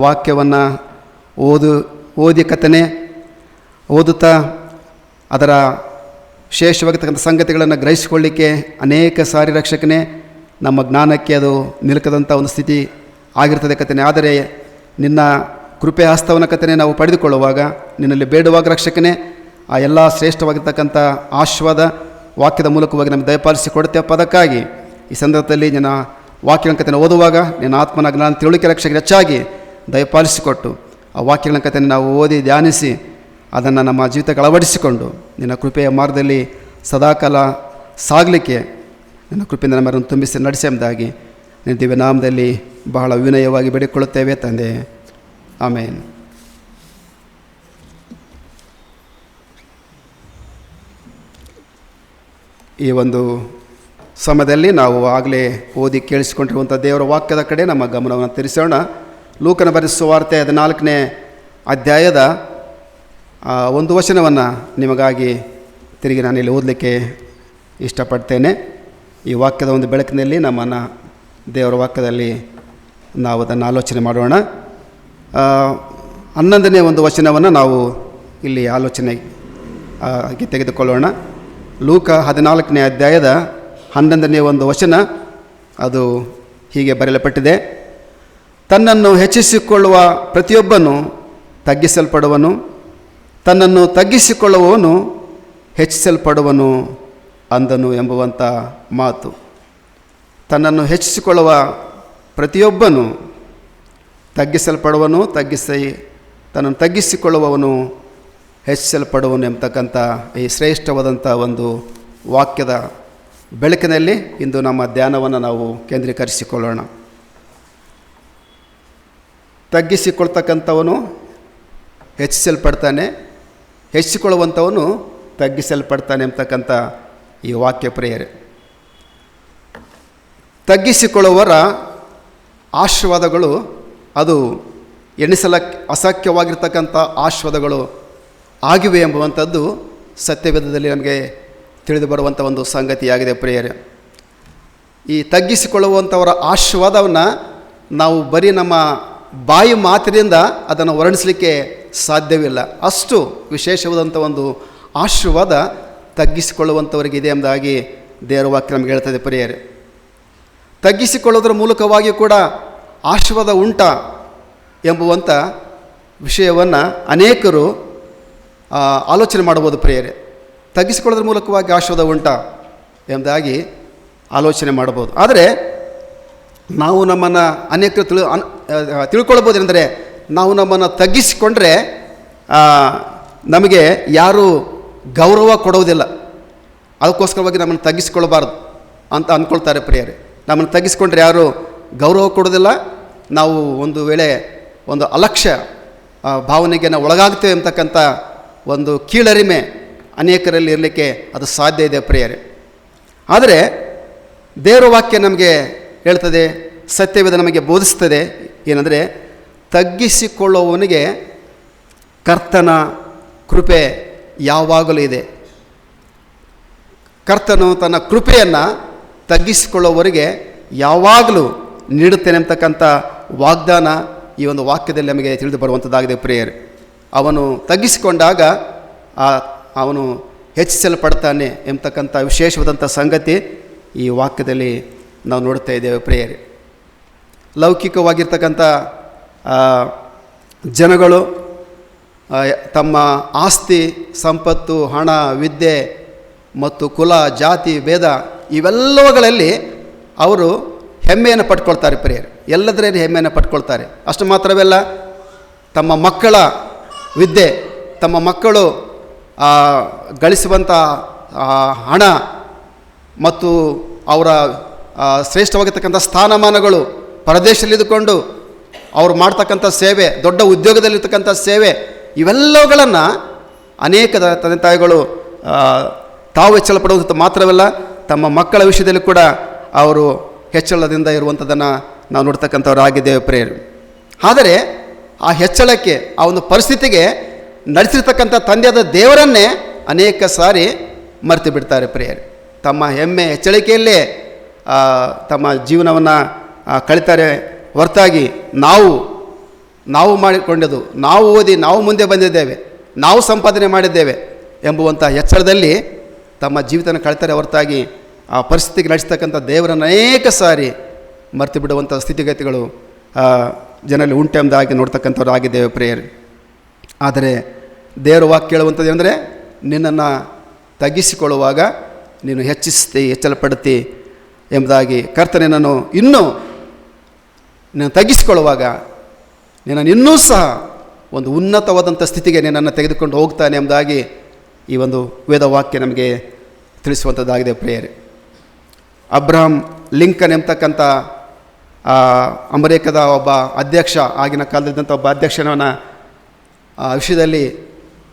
ವಾಕ್ಯವನ್ನು ಓದಿ ಕಥನೆ ಓದುತ್ತಾ ಅದರ ವಿಶೇಷವಾಗಿರ್ತಕ್ಕಂಥ ಸಂಗತಿಗಳನ್ನು ಗ್ರಹಿಸಿಕೊಳ್ಳಿಕ್ಕೆ ಅನೇಕ ಸಾರಿ ರಕ್ಷಕನೇ ನಮ್ಮ ಜ್ಞಾನಕ್ಕೆ ಅದು ನಿಲುಕದಂಥ ಒಂದು ಸ್ಥಿತಿ ಆಗಿರ್ತದೆ ಕಥನೆ. ಆದರೆ ನಿನ್ನ ಕೃಪೆ ಹಸ್ತವನ ಕಥನೆ ನಾವು ಪಡೆದುಕೊಳ್ಳುವಾಗ ನಿನ್ನಲ್ಲಿ ಬೇಡುವಾಗ ರಕ್ಷಕನೇ ಆ ಎಲ್ಲ ಶ್ರೇಷ್ಠವಾಗಿರ್ತಕ್ಕಂಥ ಆಶೀರ್ವಾದ ವಾಕ್ಯದ ಮೂಲಕವಾಗಿ ನಮಗೆ ದಯಪಾಲಿಸಿ ಕೊಡುತ್ತೇವಪ್ಪ. ಅದಕ್ಕಾಗಿ ಈ ಸಂದರ್ಭದಲ್ಲಿ ನಿನ್ನ ವಾಕ್ಯಗಳ ಕಥೆನ ಓದುವಾಗ ನಿನ್ನ ಆತ್ಮನ ಜ್ಞಾನ ತಿಳುವಳಿಕೆ ರಕ್ಷಕರು ಹೆಚ್ಚಾಗಿ ದಯಪಾಲಿಸಿಕೊಟ್ಟು ಆ ವಾಕ್ಯಗಳ ಕಥೆನ ನಾವು ಓದಿ ಧ್ಯಾನಿಸಿ ಅದನ್ನು ನಮ್ಮ ಜೀವಿತಕ್ಕೆ ಅಳವಡಿಸಿಕೊಂಡು ನಿನ್ನ ಕೃಪೆಯ ಮಾರ್ಗದಲ್ಲಿ ಸದಾಕಾಲ ಸಾಗಲಿಕ್ಕೆ ನಿನ್ನ ಕೃಪೆಯಿಂದ ನಮ್ಮನ್ನು ತುಂಬಿಸಿ ನಡೆಸೆಂಬುದಾಗಿ ನಿನ್ನ ದಿವ್ಯ ನಾಮದಲ್ಲಿ ಬಹಳ ವಿನಯವಾಗಿ ಬೇಡಿಕೊಳ್ಳುತ್ತೇವೆ ತಂದೆ. ಆಮೇನ್. ಈ ಒಂದು ಸಮಯದಲ್ಲಿ ನಾವು ಆಗಲೇ ಓದಿ ಕೇಳಿಸಿಕೊಂಡಿರುವಂಥ ದೇವರ ವಾಕ್ಯದ ಕಡೆ ನಮ್ಮ ಗಮನವನ್ನು ತಿರಿಸೋಣ. ಲೂಕನ ಬರೆದ ಸುವಾರ್ತೆ 14ನೇ ಅಧ್ಯಾಯದ ಒಂದು ವಚನವನ್ನು ನಿಮಗಾಗಿ ತಿರುಗಿ ನಾನಿಲ್ಲಿ ಓದಲಿಕ್ಕೆ ಇಷ್ಟಪಡ್ತೇನೆ. ಈ ವಾಕ್ಯದ ಒಂದು ಬೆಳಕಿನಲ್ಲಿ ನಮ್ಮನ್ನು ದೇವರ ವಾಕ್ಯದಲ್ಲಿ ನಾವು ಅದನ್ನು ಆಲೋಚನೆ ಮಾಡೋಣ. 11ನೇ ಒಂದು ವಚನವನ್ನು ನಾವು ಇಲ್ಲಿ ಆಲೋಚನೆಗೆ ತೆಗೆದುಕೊಳ್ಳೋಣ. ಲೂಕ 14ನೇ ಅಧ್ಯಾಯದ 11ನೇ ಒಂದು ವಚನ ಅದು ಹೀಗೆ ಬರೆಯಲ್ಪಟ್ಟಿದೆ. ತನ್ನನ್ನು ಹೆಚ್ಚಿಸಿಕೊಳ್ಳುವ ಪ್ರತಿಯೊಬ್ಬನು ತಗ್ಗಿಸಲ್ಪಡುವನು, ತನ್ನನ್ನು ತಗ್ಗಿಸಿಕೊಳ್ಳುವವನು ಹೆಚ್ಚಿಸಲ್ಪಡುವನು ಅಂದನು ಎಂಬುವಂಥ ಮಾತು. ತನ್ನನ್ನು ಪ್ರತಿಯೊಬ್ಬನು ತಗ್ಗಿಸಲ್ಪಡುವನು, ತನ್ನನ್ನು ತಗ್ಗಿಸಿಕೊಳ್ಳುವವನು ಹೆಚ್ಚಿಸಲ್ಪಡುವನು ಎಂಬತಕ್ಕಂಥ ಈ ಶ್ರೇಷ್ಠವಾದಂಥ ಒಂದು ವಾಕ್ಯದ ಬೆಳಕಿನಲ್ಲಿ ಇಂದು ನಮ್ಮ ಧ್ಯಾನವನ್ನು ನಾವು ಕೇಂದ್ರೀಕರಿಸಿಕೊಳ್ಳೋಣ. ತಗ್ಗಿಸಿಕೊಳ್ತಕ್ಕಂಥವನು ಹೆಚ್ಚಿಸಲ್ಪಡ್ತಾನೆ, ಹೆಚ್ಚಿಕೊಳ್ಳುವಂಥವನು ತಗ್ಗಿಸಲ್ಪಡ್ತಾನೆ ಎಂಬತಕ್ಕಂಥ ಈ ವಾಕ್ಯ ಪ್ರೇಯರೆ. ತಗ್ಗಿಸಿಕೊಳ್ಳುವವರ ಆಶೀರ್ವಾದಗಳು ಅದು ಅಸಖ್ಯವಾಗಿರ್ತಕ್ಕಂಥ ಆಶೀರ್ವಾದಗಳು ಆಗಿವೆ ಎಂಬುವಂಥದ್ದು ಸತ್ಯವೇದದಲ್ಲಿ ನಮಗೆ ತಿಳಿದು ಬರುವಂಥ ಒಂದು ಸಂಗತಿಯಾಗಿದೆ ಪ್ರಿಯರೇ. ಈ ತಗ್ಗಿಸಿಕೊಳ್ಳುವಂಥವರ ಆಶೀರ್ವಾದವನ್ನು ನಾವು ಬರೀ ನಮ್ಮ ಬಾಯಿ ಮಾತಿನಿಂದ ಅದನ್ನು ವರ್ಣಿಸಲಿಕ್ಕೆ ಸಾಧ್ಯವಿಲ್ಲ. ಅಷ್ಟು ವಿಶೇಷವಾದಂಥ ಒಂದು ಆಶೀರ್ವಾದ ತಗ್ಗಿಸಿಕೊಳ್ಳುವಂಥವರಿಗೆ ಇದೆ ಎಂಬುದಾಗಿ ದೇವರ ವಾಕ್ಯ ನಮಗೆ ಹೇಳ್ತದೆ ಪ್ರಿಯರೇ. ತಗ್ಗಿಸಿಕೊಳ್ಳೋದ್ರ ಮೂಲಕವಾಗಿ ಕೂಡ ಆಶೀರ್ವಾದ ಉಂಟಾ ಎಂಬುವಂಥ ವಿಷಯವನ್ನು ಅನೇಕರು ಆಲೋಚನೆ ಮಾಡ್ಬೋದು ಪ್ರಿಯರೇ. ತಗ್ಗಿಸಿಕೊಳ್ಳೋದ್ರ ಮೂಲಕವಾಗಿ ಆಶೀರ್ವಾದ ಉಂಟಾ ಎಂಬುದಾಗಿ ಆಲೋಚನೆ ಮಾಡ್ಬೋದು. ಆದರೆ ನಾವು ನಮ್ಮನ್ನು ಅನೇಕರು ತಿಳ್ಕೊಳ್ಬೋದು. ಅಂದರೆ ನಾವು ನಮ್ಮನ್ನು ತಗ್ಗಿಸಿಕೊಂಡ್ರೆ ನಮಗೆ ಯಾರೂ ಗೌರವ ಕೊಡುವುದಿಲ್ಲ, ಅದಕ್ಕೋಸ್ಕರವಾಗಿ ನಮ್ಮನ್ನು ತಗ್ಗಿಸಿಕೊಳ್ಬಾರ್ದು ಅಂತ ಅಂದ್ಕೊಳ್ತಾರೆ ಪ್ರಿಯರೇ. ನಮ್ಮನ್ನು ತಗ್ಗಿಸಿಕೊಂಡ್ರೆ ಯಾರೂ ಗೌರವ ಕೊಡೋದಿಲ್ಲ, ನಾವು ಒಂದು ವೇಳೆ ಒಂದು ಅಲಕ್ಷ್ಯ ಭಾವನೆಗೆ ನಾವು ಒಳಗಾಗ್ತೇವೆ ಅಂತಕ್ಕಂಥ ಒಂದು ಕೀಳರಿಮೆ ಅನೇಕರಲ್ಲಿ ಇರಲಿಕ್ಕೆ ಅದು ಸಾಧ್ಯ ಇದೆ ಪ್ರಿಯರೇ. ಆದರೆ ದೇವರ ವಾಕ್ಯ ನಮಗೆ ಹೇಳ್ತದೆ, ಸತ್ಯವೇದ ನಮಗೆ ಬೋಧಿಸ್ತದೆ ಏನಂದರೆ, ತಗ್ಗಿಸಿಕೊಳ್ಳುವವನಿಗೆ ಕರ್ತನ ಕೃಪೆ ಯಾವಾಗಲೂ ಇದೆ. ಕರ್ತನು ತನ್ನ ಕೃಪೆಯನ್ನು ತಗ್ಗಿಸಿಕೊಳ್ಳುವವರಿಗೆ ಯಾವಾಗಲೂ ನೀಡುತ್ತೇನೆ ಅಂತಕ್ಕಂಥ ವಾಗ್ದಾನ ಈ ಒಂದು ವಾಕ್ಯದಲ್ಲಿ ನಮಗೆ ತಿಳಿದು ಬರುವಂಥದ್ದಾಗಿದೆ ಪ್ರಿಯರೇ. ಅವನು ತಗ್ಗಿಸಿಕೊಂಡಾಗ ಅವನು ಹೆಚ್ಚಿಸಲ್ಪಡ್ತಾನೆ ಎಂಬತಕ್ಕಂಥ ವಿಶೇಷವಾದಂಥ ಸಂಗತಿ ಈ ವಾಕ್ಯದಲ್ಲಿ ನಾವು ನೋಡ್ತಾ ಇದ್ದೇವೆ ಪ್ರಿಯರೇ. ಲೌಕಿಕವಾಗಿರ್ತಕ್ಕಂಥ ಜನಗಳು ತಮ್ಮ ಆಸ್ತಿ, ಸಂಪತ್ತು, ಹಣ, ವಿದ್ಯೆ ಮತ್ತು ಕುಲ, ಜಾತಿ, ಭೇದ ಇವೆಲ್ಲವುಗಳಲ್ಲಿ ಅವರು ಹೆಮ್ಮೆಯನ್ನು ಪಟ್ಕೊಳ್ತಾರೆ ಪ್ರಿಯರೇ. ಎಲ್ಲದರಲ್ಲಿ ಹೆಮ್ಮೆಯನ್ನು ಪಟ್ಕೊಳ್ತಾರೆ. ಅಷ್ಟು ಮಾತ್ರವಲ್ಲ, ತಮ್ಮ ಮಕ್ಕಳ ವಿದ್ಯೆ, ತಮ್ಮ ಮಕ್ಕಳು ಗಳಿಸುವಂಥ ಹಣ ಮತ್ತು ಅವರ ಶ್ರೇಷ್ಠವಾಗಿರ್ತಕ್ಕಂಥ ಸ್ಥಾನಮಾನಗಳು, ಪರದೇಶದಲ್ಲಿದ್ದುಕೊಂಡು ಅವರು ಮಾಡ್ತಕ್ಕಂಥ ಸೇವೆ, ದೊಡ್ಡ ಉದ್ಯೋಗದಲ್ಲಿರ್ತಕ್ಕಂಥ ಸೇವೆ, ಇವೆಲ್ಲವುಗಳನ್ನು ಅನೇಕ ತಂದೆ ತಾಯಿಗಳು ತಾವು ಹೆಚ್ಚಳಪಡುವಂಥ ಮಾತ್ರವಲ್ಲ, ತಮ್ಮ ಮಕ್ಕಳ ವಿಷಯದಲ್ಲಿ ಕೂಡ ಅವರು ಹೆಚ್ಚಳದಿಂದ ಇರುವಂಥದ್ದನ್ನು ನಾವು ನೋಡ್ತಕ್ಕಂಥವ್ರು ಆಗಿದ್ದೇವೆ ಪ್ರೇಯರ್. ಆದರೆ ಆ ಹೆಚ್ಚಳಕ್ಕೆ, ಆ ಒಂದು ಪರಿಸ್ಥಿತಿಗೆ ನಡೆಸಿರ್ತಕ್ಕಂಥ ತಂದೆಯಾದ ದೇವರನ್ನೇ ಅನೇಕ ಸಾರಿ ಮರೆತು ಬಿಡ್ತಾರೆ ಪ್ರೇಯರ್. ತಮ್ಮ ಹೆಮ್ಮೆ ಹೆಚ್ಚಳಿಕೆಯಲ್ಲೇ ತಮ್ಮ ಜೀವನವನ್ನು ಕಳೀತಾರೆ ಹೊರತಾಗಿ ನಾವು ನಾವು ಮಾಡಿಕೊಂಡದ್ದು, ನಾವು ಓದಿ ನಾವು ಮುಂದೆ ಬಂದಿದ್ದೇವೆ, ನಾವು ಸಂಪಾದನೆ ಮಾಡಿದ್ದೇವೆ ಎಂಬುವಂಥ ಎಚ್ಚರದಲ್ಲಿ ತಮ್ಮ ಜೀವಿತನ ಕಳ್ತಾರೆ ಹೊರತಾಗಿ ಆ ಪರಿಸ್ಥಿತಿಗೆ ನಡೆಸ್ತಕ್ಕಂಥ ದೇವರನ್ನು ಅನೇಕ ಸಾರಿ ಮರೆತು ಬಿಡುವಂಥ ಸ್ಥಿತಿಗತಿಗಳು ಜನರಲ್ಲಿ ಉಂಟೆಂಬುದಾಗಿ ನೋಡ್ತಕ್ಕಂಥವ್ರು ಆಗಿದ್ದೇವೆ ಪ್ರೇಯರ್. ಆದರೆ ದೇವರ ವಾಕ್ಯ ಹೇಳುವಂಥದ್ದು ಏನಂದರೆ, ನಿನ್ನನ್ನು ತಗ್ಗಿಸಿಕೊಳ್ಳುವಾಗ ನೀನು ಹೆಚ್ಚಿಸ್ತಿ, ಹೆಚ್ಚಳಪಡುತ್ತಿ ಎಂಬುದಾಗಿ ಕರ್ತನೆ. ನಾನು ಇನ್ನೂ ನೀನು ತಗ್ಗಿಸಿಕೊಳ್ಳುವಾಗ ನಿನ್ನನ್ನು ಇನ್ನೂ ಸಹ ಒಂದು ಉನ್ನತವಾದಂಥ ಸ್ಥಿತಿಗೆ ನಿನ್ನನ್ನು ತೆಗೆದುಕೊಂಡು ಹೋಗ್ತಾನೆ ಎಂಬುದಾಗಿ ಈ ಒಂದು ವೇದವಾಕ್ಯ ನಮಗೆ ತಿಳಿಸುವಂಥದ್ದಾಗಿದೆ ಪ್ರೇಯರ್. ಅಬ್ರಹಾಂ ಲಿಂಕನ್ ಎಂಬತಕ್ಕಂಥ ಅಮೆರಿಕದ ಒಬ್ಬ ಅಧ್ಯಕ್ಷ, ಆಗಿನ ಕಾಲದಿದ್ದಂಥ ಒಬ್ಬ ಅಧ್ಯಕ್ಷನ ವಿಷಯದಲ್ಲಿ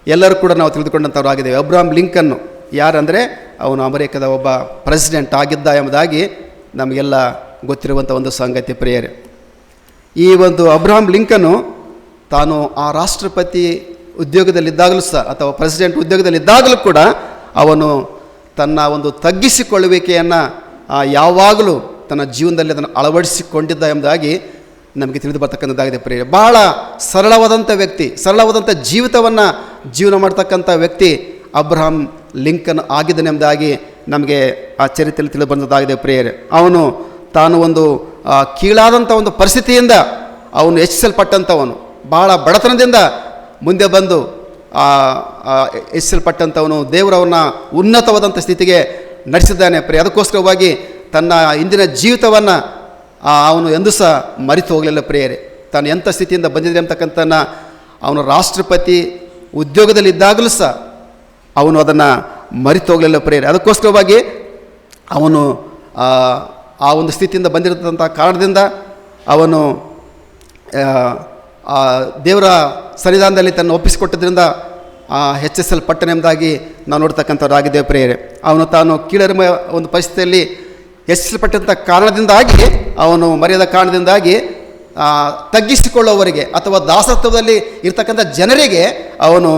ಎಲ್ಲರೂ ಕೂಡ ನಾವು ತಿಳಿದುಕೊಂಡಂಥವ್ರು ಆಗಿದ್ದೇವೆ. ಅಬ್ರಹಾಂ ಲಿಂಕನ್ನು ಯಾರಂದರೆ ಅವನು ಅಮೆರಿಕದ ಒಬ್ಬ ಪ್ರೆಸಿಡೆಂಟ್ ಆಗಿದ್ದ ಎಂಬುದಾಗಿ ನಮಗೆಲ್ಲ ಗೊತ್ತಿರುವಂಥ ಒಂದು ಸಂಗತಿ ಪ್ರೇಯರ್. ಈ ಒಂದು ಅಬ್ರಹಾಂ ಲಿಂಕನ್ನು ತಾನು ಆ ರಾಷ್ಟ್ರಪತಿ ಉದ್ಯೋಗದಲ್ಲಿದ್ದಾಗಲೂ ಸಹ ಅಥವಾ ಪ್ರೆಸಿಡೆಂಟ್ ಉದ್ಯೋಗದಲ್ಲಿದ್ದಾಗಲೂ ಕೂಡ ಅವನು ತನ್ನ ಒಂದು ತಗ್ಗಿಸಿಕೊಳ್ಳುವಿಕೆಯನ್ನು ಯಾವಾಗಲೂ ತನ್ನ ಜೀವನದಲ್ಲಿ ಅದನ್ನು ಅಳವಡಿಸಿಕೊಂಡಿದ್ದ ಎಂಬುದಾಗಿ ನಮಗೆ ತಿಳಿದು ಬರ್ತಕ್ಕಂಥದ್ದಾಗಿದೆ ಪ್ರೇಯರ್. ಭಾಳ ಸರಳವಾದಂಥ ವ್ಯಕ್ತಿ, ಸರಳವಾದಂಥ ಜೀವನ ಮಾಡ್ತಕ್ಕಂಥ ವ್ಯಕ್ತಿ ಅಬ್ರಹಾಂ ಲಿಂಕನ್ ಆಗಿದ್ದನೆಂಬುದಾಗಿ ನಮಗೆ ಆ ಚರಿತ್ರೆಯಲ್ಲಿ ತಿಳಿದು ಬಂದದ್ದಾಗಿದೆ ಪ್ರೇಯರ್. ಅವನು ತಾನು ಒಂದು ಕೀಳಾದಂಥ ಒಂದು ಪರಿಸ್ಥಿತಿಯಿಂದ ಅವನು ಹೆಚ್ಚಿಸಲ್ಪಟ್ಟಂಥವನು, ಭಾಳ ಬಡತನದಿಂದ ಮುಂದೆ ಬಂದು ಹೆಚ್ಚಿಸಲ್ಪಟ್ಟಂಥವನು ದೇವರವನ್ನ ಉನ್ನತವಾದಂಥ ಸ್ಥಿತಿಗೆ ನಡೆಸಿದ್ದಾನೆ ಪ್ರಿಯ. ಅದಕ್ಕೋಸ್ಕರವಾಗಿ ತನ್ನ ಇಂದಿನ ಜೀವಿತವನ್ನು ಅವನು ಎಂದೂ ಸಹ ಮರೆತು ಹೋಗಲಿಲ್ಲ ಪ್ರಿಯರೇ. ತಾನು ಎಂಥ ಸ್ಥಿತಿಯಿಂದ ಬಂದಿದೆ ಅಂತಕ್ಕಂಥ ಅವನು ರಾಷ್ಟ್ರಪತಿ ಉದ್ಯೋಗದಲ್ಲಿದ್ದಾಗಲೂ ಸಹ ಅವನು ಅದನ್ನು ಮರೆತು ಹೋಗಲಿಲ್ಲ ಪ್ರಿಯರೇ. ಅದಕ್ಕೋಸ್ಕರವಾಗಿ ಅವನು ಆ ಒಂದು ಸ್ಥಿತಿಯಿಂದ ಬಂದಿರತಕ್ಕಂಥ ಕಾರಣದಿಂದ ಅವನು ದೇವರ ಸನ್ನಿಧಾನದಲ್ಲಿ ತನ್ನ ಒಪ್ಪಿಸಿಕೊಟ್ಟದ್ರಿಂದ ಹೆಚ್ಚಿಸಲ್ಪಟ್ಟನೆಂಬುದಾಗಿ ನಾವು ನೋಡ್ತಕ್ಕಂಥವ್ರಾಗಿದ್ದೇವೆ ಪ್ರೇಯರೆ. ಅವನು ತಾನು ಕೀಳರಿಮೆ ಒಂದು ಪರಿಸ್ಥಿತಿಯಲ್ಲಿ ಹೆಚ್ಚಿಸಲ್ಪಟ್ಟಂಥ ಕಾರಣದಿಂದಾಗಿ, ಅವನು ಮರೆಯದ ಕಾರಣದಿಂದಾಗಿ ತಗ್ಗಿಸಿಕೊಳ್ಳುವವರಿಗೆ ಅಥವಾ ದಾಸತ್ವದಲ್ಲಿ ಇರ್ತಕ್ಕಂಥ ಜನರಿಗೆ ಅವನು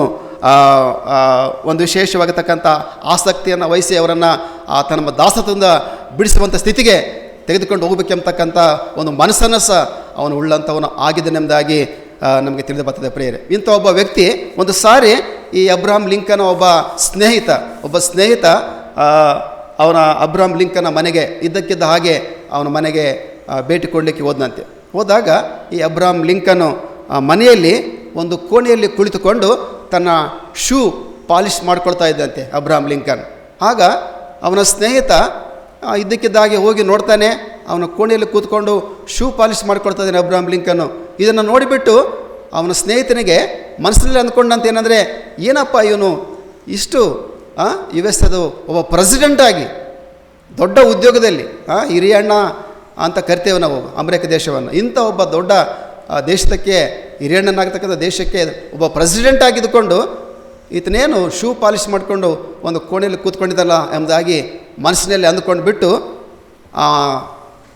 ಒಂದು ವಿಶೇಷವಾಗಿರ್ತಕ್ಕಂಥ ಆಸಕ್ತಿಯನ್ನು ವಹಿಸಿ ಅವರನ್ನು ತನ್ನ ದಾಸತ್ವದಿಂದ ಬಿಡಿಸುವಂಥ ಸ್ಥಿತಿಗೆ ತೆಗೆದುಕೊಂಡು ಹೋಗಬೇಕೆಂಬತಕ್ಕಂಥ ಒಂದು ಮನಸ್ಸನ್ನು ಸಹ ಅವನು ಉಳ್ಳಂಥವನು ಆಗಿದ್ದನೆಂಬುದಾಗಿ ನಮಗೆ ತಿಳಿದು ಬರ್ತದೆ ಪ್ರಿಯರೇ. ಇಂಥ ಒಬ್ಬ ವ್ಯಕ್ತಿ ಒಂದು ಸಾರಿ ಈ ಅಬ್ರಹಾಂ ಲಿಂಕನ್ ಒಬ್ಬ ಸ್ನೇಹಿತ ಅವನ ಅಬ್ರಹಾಂ ಲಿಂಕನ ಮನೆಗೆ ಇದ್ದಕ್ಕಿದ್ದ ಹಾಗೆ ಅವನ ಮನೆಗೆ ಭೇಟಿ ಕೊಡಲಿಕ್ಕೆ ಹೋದಂತೆ. ಹೋದಾಗ ಈ ಅಬ್ರಹಾಂ ಲಿಂಕನು ಮನೆಯಲ್ಲಿ ಒಂದು ಕೋಣೆಯಲ್ಲಿ ಕುಳಿತುಕೊಂಡು ತನ್ನ ಶೂ ಪಾಲಿಷ್ ಮಾಡ್ಕೊಳ್ತಾ ಇದ್ದಂತೆ ಅಬ್ರಹಾಂ ಲಿಂಕನ್. ಆಗ ಅವನ ಸ್ನೇಹಿತ ಇದ್ದಕ್ಕಿದ್ದಾಗೆ ಹೋಗಿ ನೋಡ್ತಾನೆ, ಅವನ ಕೋಣೆಯಲ್ಲಿ ಕೂತ್ಕೊಂಡು ಶೂ ಪಾಲಿಷ್ ಮಾಡ್ಕೊಳ್ತಾ ಇದ್ದಾನೆ ಅಬ್ರಹಾಂ ಲಿಂಕನ್ನು. ಇದನ್ನು ನೋಡಿಬಿಟ್ಟು ಅವನ ಸ್ನೇಹಿತನಿಗೆ ಮನಸ್ಸಲ್ಲಿ ಅಂದ್ಕೊಂಡಂತ ಏನಂದರೆ, ಏನಪ್ಪ ಇವನು ಇಷ್ಟು US ಒಬ್ಬ ಪ್ರೆಸಿಡೆಂಟಾಗಿ ದೊಡ್ಡ ಉದ್ಯೋಗದಲ್ಲಿ ಹಿರಿಯಣ್ಣ ಅಂತ ಕರಿತೇವೆ ನಾವು ಅಮೆರಿಕ ದೇಶವನ್ನು, ಇಂಥ ಒಬ್ಬ ದೊಡ್ಡ ದೇಶಕ್ಕೆ ಹಿರಿಯಣ್ಣನಾಗ್ತಕ್ಕಂಥ ದೇಶಕ್ಕೆ ಒಬ್ಬ ಪ್ರೆಸಿಡೆಂಟ್ ಆಗಿದ್ದುಕೊಂಡು ಈತನೇನು ಶೂ ಪಾಲಿಷ್ ಮಾಡಿಕೊಂಡು ಒಂದು ಕೋಣೆಯಲ್ಲಿ ಕೂತ್ಕೊಂಡಿದ್ದಲ್ಲ ಎಂಬುದಾಗಿ ಮನಸ್ಸಿನಲ್ಲಿ ಅಂದುಕೊಂಡು ಬಿಟ್ಟು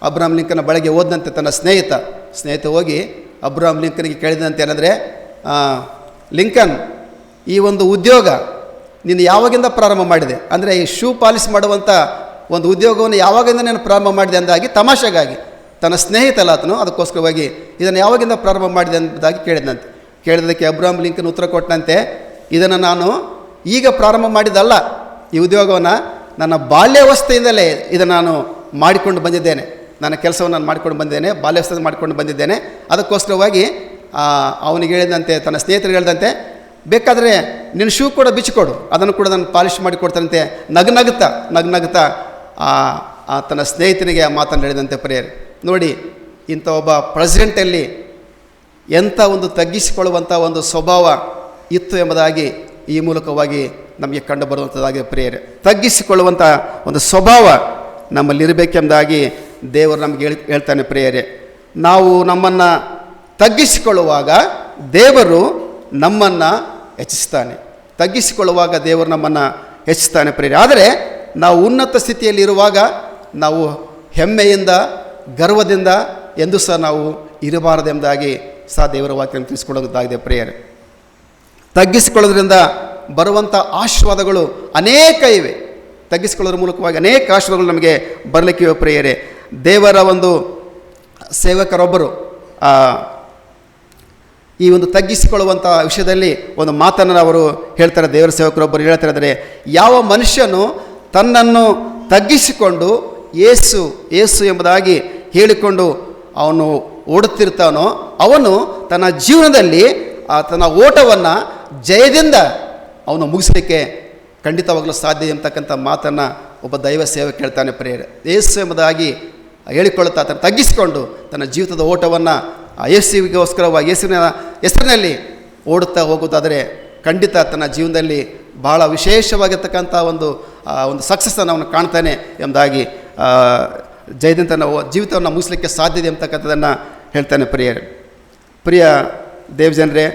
ಅಬ್ರಹಾಂ ಲಿಂಕನ ಬಳಿಗೆ ಹೋದಂತೆ ತನ್ನ ಸ್ನೇಹಿತ ಹೋಗಿ ಅಬ್ರಹಾಂ ಲಿಂಕನಿಗೆ ಕೇಳಿದಂತೆ ಏನಂದರೆ, ಲಿಂಕನ್, ಈ ಒಂದು ಉದ್ಯೋಗ ನೀನು ಯಾವಾಗಿಂದ ಪ್ರಾರಂಭ ಮಾಡಿದೆ? ಅಂದರೆ ಈ ಶೂ ಪಾಲಿಷ್ ಮಾಡುವಂಥ ಒಂದು ಉದ್ಯೋಗವನ್ನು ಯಾವಾಗಿಂದ ನಾನು ಪ್ರಾರಂಭ ಮಾಡಿದೆ ಅಂದಾಗಿ ತಮಾಷೆಗಾಗಿ ತನ್ನ ಸ್ನೇಹಿತ ಅಲ್ಲ ಆತನು, ಅದಕ್ಕೋಸ್ಕರವಾಗಿ ಇದನ್ನು ಯಾವಾಗಿಂದ ಪ್ರಾರಂಭ ಮಾಡಿದೆ ಎಂಬುದಾಗಿ ಕೇಳಿದ್ದಕ್ಕೆ ಅಬ್ರಹಾಂ ಲಿಂಕನ್ ಉತ್ತರ ಕೊಟ್ಟಂತೆ, ಇದನ್ನು ನಾನು ಈಗ ಪ್ರಾರಂಭ ಮಾಡಿದ್ದಲ್ಲ, ಈ ಉದ್ಯೋಗವನ್ನು ನನ್ನ ಬಾಲ್ಯಾವಸ್ಥೆಯಿಂದಲೇ ಇದನ್ನು ನಾನು ಮಾಡಿಕೊಂಡು ಬಂದಿದ್ದೇನೆ, ನನ್ನ ಕೆಲಸವನ್ನು ನಾನು ಮಾಡಿಕೊಂಡು ಬಂದಿದ್ದೇನೆ, ಬಾಲ್ಯಾವಸ್ಥೆ ಮಾಡಿಕೊಂಡು ಬಂದಿದ್ದೇನೆ. ಅದಕ್ಕೋಸ್ಕರವಾಗಿ ಅವನಿಗೆ ಹೇಳಿದಂತೆ, ತನ್ನ ಸ್ನೇಹಿತರಿಗೆ ಹೇಳಿದಂತೆ, ಬೇಕಾದರೆ ನಿನ್ನ ಶೂ ಕೂಡ ಬಿಚ್ಚಿಕೊಡು, ಅದನ್ನು ಕೂಡ ನಾನು ಪಾಲಿಷ್ ಮಾಡಿ ಕೊಡ್ತಾನಂತೆ. ನಗ್ನಗ್ತಾ ತನ್ನ ಸ್ನೇಹಿತನಿಗೆ ಆ ಮಾತನ್ನು ಹೇಳಿದಂತೆ ಪ್ರೇಯರ್. ನೋಡಿ, ಇಂಥ ಒಬ್ಬ ಪ್ರೆಸಿಡೆಂಟಲ್ಲಿ ಎಂಥ ಒಂದು ತಗ್ಗಿಸಿಕೊಳ್ಳುವಂಥ ಒಂದು ಸ್ವಭಾವ ಇತ್ತು ಎಂಬುದಾಗಿ ಈ ಮೂಲಕವಾಗಿ ನಮಗೆ ಕಂಡು ಬರುವಂಥದ್ದಾಗಿದೆ ಪ್ರೇಯರ್. ತಗ್ಗಿಸಿಕೊಳ್ಳುವಂಥ ಒಂದು ಸ್ವಭಾವ ನಮ್ಮಲ್ಲಿರಬೇಕೆಂಬುದಾಗಿ ದೇವರು ನಮಗೆ ಹೇಳ್ತಾನೆ ಪ್ರೇಯರೇ. ನಾವು ನಮ್ಮನ್ನು ತಗ್ಗಿಸಿಕೊಳ್ಳುವಾಗ ದೇವರು ನಮ್ಮನ್ನು ಹೆಚ್ಚಿಸ್ತಾನೆ, ತಗ್ಗಿಸಿಕೊಳ್ಳುವಾಗ ದೇವರು ನಮ್ಮನ್ನು ಹೆಚ್ಚಿಸ್ತಾನೆ ಪ್ರೇಯರೇ. ಆದರೆ ನಾವು ಉನ್ನತ ಸ್ಥಿತಿಯಲ್ಲಿರುವಾಗ ನಾವು ಹೆಮ್ಮೆಯಿಂದ ಗರ್ವದಿಂದ ಎಂದೂ ಸಹ ನಾವು ಇರಬಾರದೆಂಬುದಾಗಿ ಸಹ ದೇವರ ವಾಕ್ಯವನ್ನು ತಿಳಿಸಿಕೊಳ್ಳೋದಾಗಿದೆ ಪ್ರೇಯರ್. ತಗ್ಗಿಸಿಕೊಳ್ಳೋದ್ರಿಂದ ಬರುವಂಥ ಆಶೀರ್ವಾದಗಳು ಅನೇಕ ಇವೆ. ತಗ್ಗಿಸಿಕೊಳ್ಳೋದ್ರ ಮೂಲಕವಾಗಿ ಅನೇಕ ಆಶೀರ್ವಾದಗಳು ನಮಗೆ ಬರಲಿಕ್ಕಿವೆ ಪ್ರೇಯರೇ. ದೇವರ ಒಂದು ಸೇವಕರೊಬ್ಬರು ಈ ಒಂದು ತಗ್ಗಿಸಿಕೊಳ್ಳುವಂಥ ವಿಷಯದಲ್ಲಿ ಒಂದು ಮಾತನ್ನು ಅವರು ಹೇಳ್ತಾರೆ. ದೇವರ ಸೇವಕರೊಬ್ಬರು ಹೇಳ್ತಾರೆ, ಅಂದರೆ ಯಾವ ಮನುಷ್ಯನು ತನ್ನನ್ನು ತಗ್ಗಿಸಿಕೊಂಡು ಏಸು ಏಸು ಎಂಬುದಾಗಿ ಹೇಳಿಕೊಂಡು ಅವನು ಓಡುತ್ತಿರ್ತಾನೋ ಅವನು ತನ್ನ ಜೀವನದಲ್ಲಿ ತನ್ನ ಓಟವನ್ನು ಜಯದಿಂದ ಅವನು ಮುಗಿಸಲಿಕ್ಕೆ ಖಂಡಿತವಾಗಲೂ ಸಾಧ್ಯ ಎಂಬತಕ್ಕಂಥ ಮಾತನ್ನು ಒಬ್ಬ ದೈವ ಸೇವಕ ಹೇಳ್ತಾನೆ. ಪ್ರಿಯರೇ, ಏಸು ಎಂಬುದಾಗಿ ಹೇಳಿಕೊಳ್ಳುತ್ತಾ ತನ್ನ ತಗ್ಗಿಸಿಕೊಂಡು ತನ್ನ ಜೀವಿತದ ಓಟವನ್ನು ಯೇಸುವಿಗೋಸ್ಕರವಾಗಿ ಯೇಸುವಿನ ಹೆಸರಿನಲ್ಲಿ ಓಡುತ್ತಾ ಹೋಗುವುದಾದರೆ ಖಂಡಿತ ತನ್ನ ಜೀವನದಲ್ಲಿ ಭಾಳ ವಿಶೇಷವಾಗಿರ್ತಕ್ಕಂಥ ಒಂದು ಸಕ್ಸಸ್ಸನ್ನು ಅವನು ಕಾಣ್ತಾನೆ ಎಂಬುದಾಗಿ ಜಯದಿಂದ ತನ್ನ ಜೀವಿತವನ್ನು ಮುಗಿಸಲಿಕ್ಕೆ ಸಾಧ್ಯತೆ ಎಂಬತಕ್ಕಂಥದ್ದನ್ನು ಹೇಳ್ತಾನೆ. ಪ್ರಿಯ ದೇವಜನರೇ,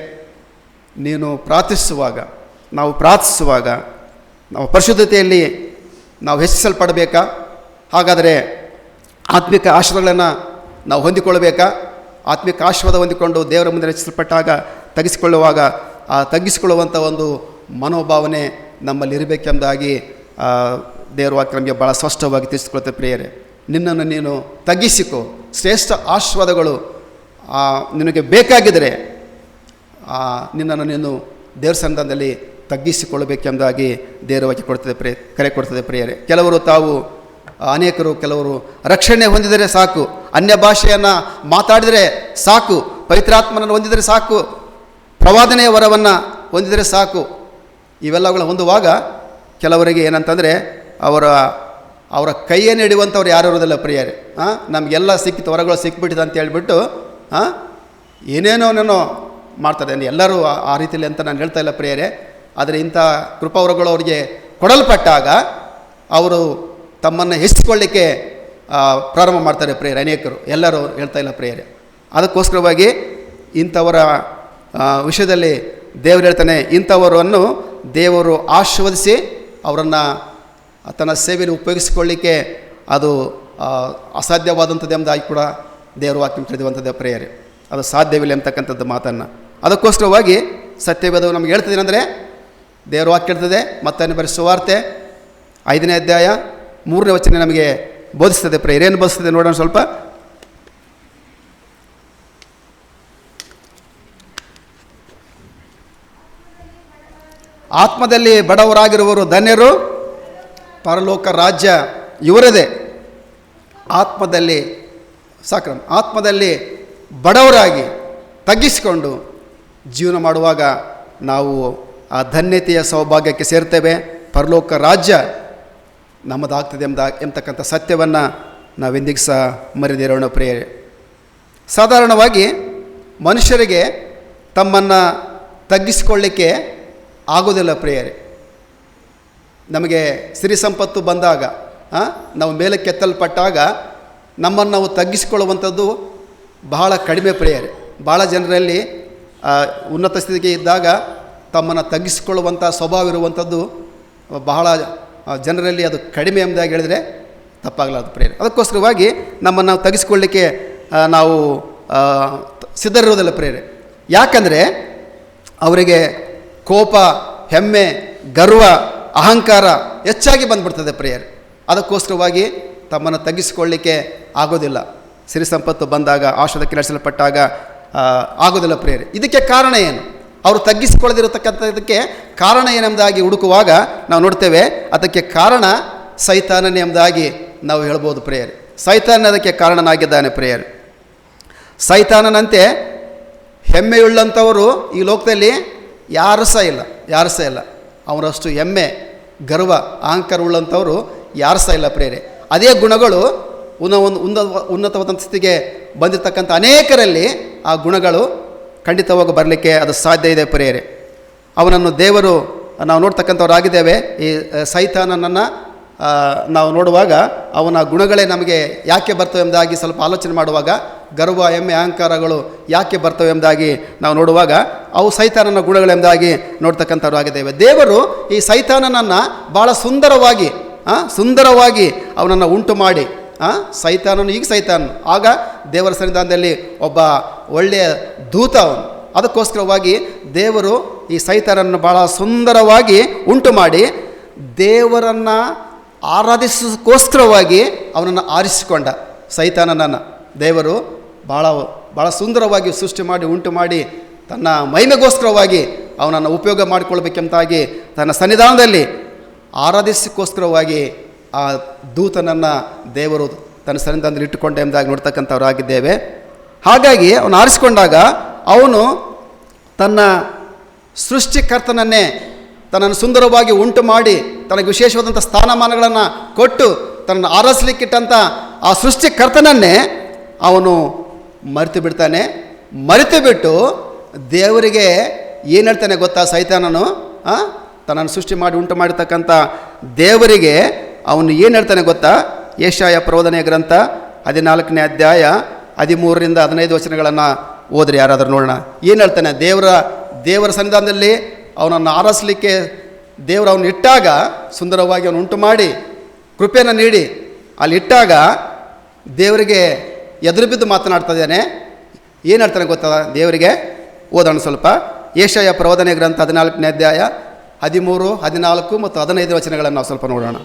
ನೀನು ಪ್ರಾರ್ಥಿಸುವಾಗ ನಾವು ಪರಿಶುದ್ಧತೆಯಲ್ಲಿ ನಾವು ಹೆಚ್ಚಿಸಲ್ಪಡಬೇಕಾ? ಹಾಗಾದರೆ ಆತ್ಮಿಕ ಆಶೀರ್ವಾದಗಳನ್ನು ನಾವು ಹೊಂದಿಕೊಳ್ಳಬೇಕಾ? ಆತ್ಮಿಕ ಆಶೀರ್ವಾದ ಹೊಂದಿಕೊಂಡು ದೇವರ ಮುಂದೆ ಹೆಚ್ಚಿಸಲ್ಪಟ್ಟಾಗ ತಗ್ಗಿಸಿಕೊಳ್ಳುವಾಗ ಆ ತಗ್ಗಿಸಿಕೊಳ್ಳುವಂಥ ಒಂದು ಮನೋಭಾವನೆ ನಮ್ಮಲ್ಲಿ ಇರಬೇಕೆಂಬುದಾಗಿ ದೇವರ ವಾಕ್ಯ ನಮಗೆ ಭಾಳ ಸ್ಪಷ್ಟವಾಗಿ ತಿಳಿಸಿಕೊಳ್ತೇವೆ. ಪ್ರಿಯರೇ, ನಿನ್ನನ್ನು ನೀನು ತಗ್ಗಿಸಿಕೋ. ಶ್ರೇಷ್ಠ ಆಶೀರ್ವಾದಗಳು ನಿನಗೆ ಬೇಕಾಗಿದ್ದರೆ ನಿನ್ನನ್ನು ನೀನು ದೇವರ ಸನ್ನಿಧಾನದಲ್ಲಿ ತಗ್ಗಿಸಿಕೊಳ್ಳಬೇಕೆಂಬುದಾಗಿ ದೇವರ ವಾಕ್ಯ ಕರೆ ಕೊಡ್ತದೆ. ಪ್ರಿಯರೇ, ಕೆಲವರು ರಕ್ಷಣೆ ಹೊಂದಿದರೆ ಸಾಕು, ಅನ್ಯ ಭಾಷೆಯನ್ನು ಮಾತಾಡಿದರೆ ಸಾಕು, ಪವಿತ್ರಾತ್ಮನನ್ನು ಹೊಂದಿದರೆ ಸಾಕು, ಪ್ರವಾದನೆಯ ವರವನ್ನು ಹೊಂದಿದರೆ ಸಾಕು. ಇವೆಲ್ಲಗಳು ಹೊಂದುವಾಗ ಕೆಲವರಿಗೆ ಏನಂತಂದರೆ ಅವರ ಕೈಯನ್ನು ಹಿಡಿಯುವಂಥವ್ರು ಯಾರು ಇರೋದಿಲ್ಲ. ಪ್ರಿಯರೇ, ನಮಗೆಲ್ಲ ಸಿಕ್ಕಿತು, ವರಗಳು ಸಿಕ್ಬಿಟ್ಟಿದೆ ಅಂತ ಹೇಳ್ಬಿಟ್ಟು ಏನೇನೋ ಮಾಡ್ತಾರೆ. ಎಲ್ಲರೂ ಆ ರೀತಿಯಲ್ಲಿ ಅಂತ ನಾನು ಹೇಳ್ತಾ ಇಲ್ಲ ಪ್ರಿಯರೇ. ಆದರೆ ಇಂಥ ಕೃಪಾವರಗಳು ಅವರಿಗೆ ಕೊಡಲ್ಪಟ್ಟಾಗ ಅವರು ತಮ್ಮನ್ನು ಹೆಚ್ಚಿಕೊಳ್ಳಿಕ್ಕೆ ಪ್ರಾರಂಭ ಮಾಡ್ತಾರೆ ಪ್ರಿಯರೇ. ಅನೇಕರು, ಎಲ್ಲರೂ ಹೇಳ್ತಾ ಇಲ್ಲ ಪ್ರಿಯರೇ. ಅದಕ್ಕೋಸ್ಕರವಾಗಿ ಇಂಥವರ ವಿಷಯದಲ್ಲಿ ದೇವರು ಹೇಳ್ತಾನೆ, ಇಂಥವರನ್ನು ದೇವರು ಆಶೀರ್ವದಿಸಿ ಅವರನ್ನು ತನ್ನ ಸೇವೆಯಲ್ಲಿ ಉಪಯೋಗಿಸಿಕೊಳ್ಳಿಕ್ಕೆ ಅದು ಅಸಾಧ್ಯವಾದಂಥದ್ದು ಎಂಬುದಾಗಿ ಕೂಡ ದೇವರು ವಾಕ್ಯ ತಿಳಿದುವಂಥದ್ದೇ ಪ್ರಿಯರೇ. ಅದು ಸಾಧ್ಯವಿಲ್ಲ ಎಂಬತಕ್ಕಂಥದ್ದು ಮಾತನ್ನು. ಅದಕ್ಕೋಸ್ಕರವಾಗಿ ಸತ್ಯವೇದವು ನಮಗೆ ಹೇಳ್ತದೆ ಅಂದರೆ ದೇವರು ವಾಕ್ಯ ಹೇಳ್ತದೆ. ಮತ್ತಾಯನ ಬರೆದ ಸುವಾರ್ತೆ 5ನೇ ಅಧ್ಯಾಯ 3ನೇ ವಚನ ನಮಗೆ ಬೋಧಿಸ್ತದೆ. ಪ್ರಿಯರೇ, ಏನು ಬೋಧಿಸ್ತದೆ ನೋಡೋಣ ಸ್ವಲ್ಪ. ಆತ್ಮದಲ್ಲಿ ಬಡವರಾಗಿರುವವರು ಧನ್ಯರು, ಪರಲೋಕ ರಾಜ್ಯ ಇವರದೇ. ಆತ್ಮದಲ್ಲಿ ಬಡವರಾಗಿ ತಗ್ಗಿಸಿಕೊಂಡು ಜೀವನ ಮಾಡುವಾಗ ನಾವು ಆ ಧನ್ಯತೆಯ ಸೌಭಾಗ್ಯಕ್ಕೆ ಸೇರ್ತೇವೆ. ಪರಲೋಕ ರಾಜ್ಯ ನಮ್ಮದಾಗ್ತದೆ ಎಂಬತಕ್ಕಂಥ ಸತ್ಯವನ್ನು ನಾವೆಂದಿಗೂ ಸಹ ಮರೆದಿರೋಣ ಪ್ರಿಯರೇ. ಸಾಧಾರಣವಾಗಿ ಮನುಷ್ಯರಿಗೆ ತಮ್ಮನ್ನು ತಗ್ಗಿಸಿಕೊಳ್ಳಿಕ್ಕೆ ಆಗೋದಿಲ್ಲ ಪ್ರಿಯರೇ. ನಮಗೆ ಸಿರಿ ಸಂಪತ್ತು ಬಂದಾಗ, ನಾವು ಮೇಲೆ ಕೆತ್ತಲ್ಪಟ್ಟಾಗ ನಮ್ಮನ್ನು ನಾವು ತಗ್ಗಿಸಿಕೊಳ್ಳುವಂಥದ್ದು ಬಹಳ ಕಡಿಮೆ ಪ್ರಿಯರೇ. ಭಾಳ ಜನರಲ್ಲಿ ಉನ್ನತ ಸ್ಥಿತಿಗೆ ಇದ್ದಾಗ ತಮ್ಮನ್ನು ತಗ್ಗಿಸಿಕೊಳ್ಳುವಂಥ ಸ್ವಭಾವ ಇರುವಂಥದ್ದು ಬಹಳ ಜನರಲ್ಲಿ ಅದು ಕಡಿಮೆ ಎಂಬುದಾಗಿ ಹೇಳಿದರೆ ತಪ್ಪಾಗಲಾರದು ಪ್ರಿಯರೇ. ಅದಕ್ಕೋಸ್ಕರವಾಗಿ ನಮ್ಮನ್ನು ನಾವು ತಗ್ಗಿಸಿಕೊಳ್ಳಿಕ್ಕೆ ನಾವು ಸಿದ್ಧರಿರೋದಿಲ್ಲ ಪ್ರಿಯರೇ. ಯಾಕಂದರೆ ಅವರಿಗೆ ಕೋಪ, ಹೆಮ್ಮೆ, ಗರ್ವ, ಅಹಂಕಾರ ಹೆಚ್ಚಾಗಿ ಬಂದುಬಿಡ್ತದೆ ಪ್ರಿಯರೇ. ಅದಕ್ಕೋಸ್ಕರವಾಗಿ ತಮ್ಮನ್ನು ತಗ್ಗಿಸಿಕೊಳ್ಳಿಕ್ಕೆ ಆಗೋದಿಲ್ಲ. ಸಿರಿ ಸಂಪತ್ತು ಬಂದಾಗ, ಆಶೀರ್ವಾದಕ್ಕೆ ನಡೆಸಲ್ಪಟ್ಟಾಗ ಆಗೋದಿಲ್ಲ ಪ್ರಿಯರೇ. ಇದಕ್ಕೆ ಕಾರಣ ಏನು? ಅವರು ತಗ್ಗಿಸಿಕೊಳ್ಳದಿರತಕ್ಕಂಥದ್ದಕ್ಕೆ ಕಾರಣ ಏನೆಂಬುದಾಗಿ ಹುಡುಕುವಾಗ ನಾವು ನೋಡ್ತೇವೆ, ಅದಕ್ಕೆ ಕಾರಣ ಸೈತಾನನೇ ಎಂಬುದಾಗಿ ನಾವು ಹೇಳ್ಬೋದು ಪ್ರಿಯರೇ. ಸೈತಾನ ಅದಕ್ಕೆ ಕಾರಣನಾಗಿದ್ದಾನೆ ಪ್ರಿಯರೇ. ಸೈತಾನನಂತೆ ಹೆಮ್ಮೆಯುಳ್ಳಂಥವರು ಈ ಲೋಕದಲ್ಲಿ ಯಾರೂ ಸಹ ಇಲ್ಲ. ಅವರಷ್ಟು ಹೆಮ್ಮೆ, ಗರ್ವ, ಅಹಂಕಾರ ಉಳ್ಳಂಥವರು ಯಾರೂ ಸಹ ಇಲ್ಲ ಪ್ರಿಯರೇ. ಅದೇ ಗುಣಗಳು ಉನ್ನತವಾದ ಸ್ಥಿತಿಗೆ ಬಂದಿರತಕ್ಕಂಥ ಅನೇಕರಲ್ಲಿ ಆ ಗುಣಗಳು ಖಂಡಿತವಾಗಿ ಬರಲಿಕ್ಕೆ ಅದು ಸಾಧ್ಯ ಇದೆ ಪ್ರಿಯರೇ. ಅವನನ್ನು ದೇವರು ನಾವು ನೋಡ್ತಕ್ಕಂಥವ್ರಾಗಿದ್ದೇವೆ. ಈ ಸೈತಾನನನ್ನು ನಾವು ನೋಡುವಾಗ ಅವನ ಗುಣಗಳೇ ನಮಗೆ ಯಾಕೆ ಬರ್ತವೆ ಎಂಬುದಾಗಿ ಸ್ವಲ್ಪ ಆಲೋಚನೆ ಮಾಡುವಾಗ, ಗರ್ವ, ಹೆಮ್ಮೆ, ಅಹಂಕಾರಗಳು ಯಾಕೆ ಬರ್ತವೆ ಎಂಬುದಾಗಿ ನಾವು ನೋಡುವಾಗ ಅವು ಸೈತಾನನ ಗುಣಗಳೆಂಬುದಾಗಿ ನೋಡ್ತಕ್ಕಂಥವ್ರು ಆಗಿದ್ದೇವೆ. ದೇವರು ಈ ಸೈತಾನನನ್ನು ಭಾಳ ಸುಂದರವಾಗಿ ಅವನನ್ನು ಉಂಟು ಮಾಡಿ, ಸೈತಾನನು ಈಗ ಸೈತಾನನು, ಆಗ ದೇವರ ಸನ್ನಿಧಾನದಲ್ಲಿ ಒಬ್ಬ ಒಳ್ಳೆಯ ದೂತ ಅವನು. ಅದಕ್ಕೋಸ್ಕರವಾಗಿ ದೇವರು ಈ ಸೈತಾನನ್ನು ಭಾಳ ಸುಂದರವಾಗಿ ಉಂಟು ಮಾಡಿ ದೇವರನ್ನು ಆರಾಧಿಸೋಕ್ಕೋಸ್ಕರವಾಗಿ ಅವನನ್ನು ಆರಿಸಿಕೊಂಡ. ಸೈತಾನನನ್ನು ದೇವರು ಭಾಳ ಸುಂದರವಾಗಿ ಸೃಷ್ಟಿ ಮಾಡಿ ಉಂಟು ಮಾಡಿ ತನ್ನ ಮಹಿಮೆಗೋಸ್ಕರವಾಗಿ ಅವನನ್ನು ಉಪಯೋಗ ಮಾಡಿಕೊಳ್ಬೇಕೆಂತಾಗಿ ತನ್ನ ಸನ್ನಿಧಾನದಲ್ಲಿ ಆರಾಧಿಸೋಕ್ಕೋಸ್ಕರವಾಗಿ ಆ ದೂತನನ್ನು ದೇವರು ತನ್ನ ಸನ್ನಿಧಾನದಲ್ಲಿ ಇಟ್ಟುಕೊಂಡ ಎಂಬುದಾಗಿ ನೋಡ್ತಕ್ಕಂಥವರಾಗಿದ್ದೇವೆ. ಹಾಗಾಗಿ ಅವನು ಆರಿಸಿಕೊಂಡಾಗ ಅವನು ತನ್ನ ಸೃಷ್ಟಿಕರ್ತನನ್ನೇ ತನ್ನನ್ನು ಸುಂದರವಾಗಿ ಉಂಟು ಮಾಡಿ ತನಗೆ ವಿಶೇಷವಾದಂಥ ಸ್ಥಾನಮಾನಗಳನ್ನು ಕೊಟ್ಟು ತನ್ನನ್ನು ಆರಿಸಲಿಕ್ಕಿಟ್ಟಂಥ ಆ ಸೃಷ್ಟಿಕರ್ತನನ್ನೇ ಅವನು ಮರೆತು ಬಿಡ್ತಾನೆ. ಮರೆತು ಬಿಟ್ಟು ದೇವರಿಗೆ ಏನು ಹೇಳ್ತಾನೆ ಗೊತ್ತಾ? ಸೈತಾನನು ತನ್ನನ್ನು ಸೃಷ್ಟಿ ಮಾಡಿ ಉಂಟು ಮಾಡಿರ್ತಕ್ಕಂಥ ದೇವರಿಗೆ ಅವನು ಏನು ಹೇಳ್ತಾನೆ ಗೊತ್ತಾ? ಯೆಶಾಯ ಪ್ರವಾದನೆಯ ಗ್ರಂಥ 14ನೇ ಅಧ್ಯಾಯ 13ರಿಂದ 15 ವಚನಗಳನ್ನು ಓದ್ರಿ ಯಾರಾದರೂ ನೋಡೋಣ. ಏನು ಹೇಳ್ತಾನೆ? ದೇವರ ಸನ್ನಿಧಾನದಲ್ಲಿ ಅವನನ್ನು ಆರಿಸಲಿಕ್ಕೆ ದೇವರು ಅವನು ಇಟ್ಟಾಗ, ಸುಂದರವಾಗಿ ಅವನು ಉಂಟು ಮಾಡಿ ಕೃಪೆಯನ್ನು ನೀಡಿ ಅಲ್ಲಿ ಇಟ್ಟಾಗ ದೇವರಿಗೆ ಎದುರು ಬಿದ್ದು ಮಾತನಾಡ್ತಾ ಇದ್ದಾನೆ. ಏನು ಹೇಳ್ತಾನೆ ಗೊತ್ತಾ ದೇವರಿಗೆ? ಓದೋಣ ಸ್ವಲ್ಪ. ಯೆಶಾಯ ಪ್ರವಾದನೆಯ ಗ್ರಂಥ 14ನೇ ಅಧ್ಯಾಯ 13, 14 ಮತ್ತು 15 ವಚನಗಳನ್ನು ನಾವು ಸ್ವಲ್ಪ ನೋಡೋಣ.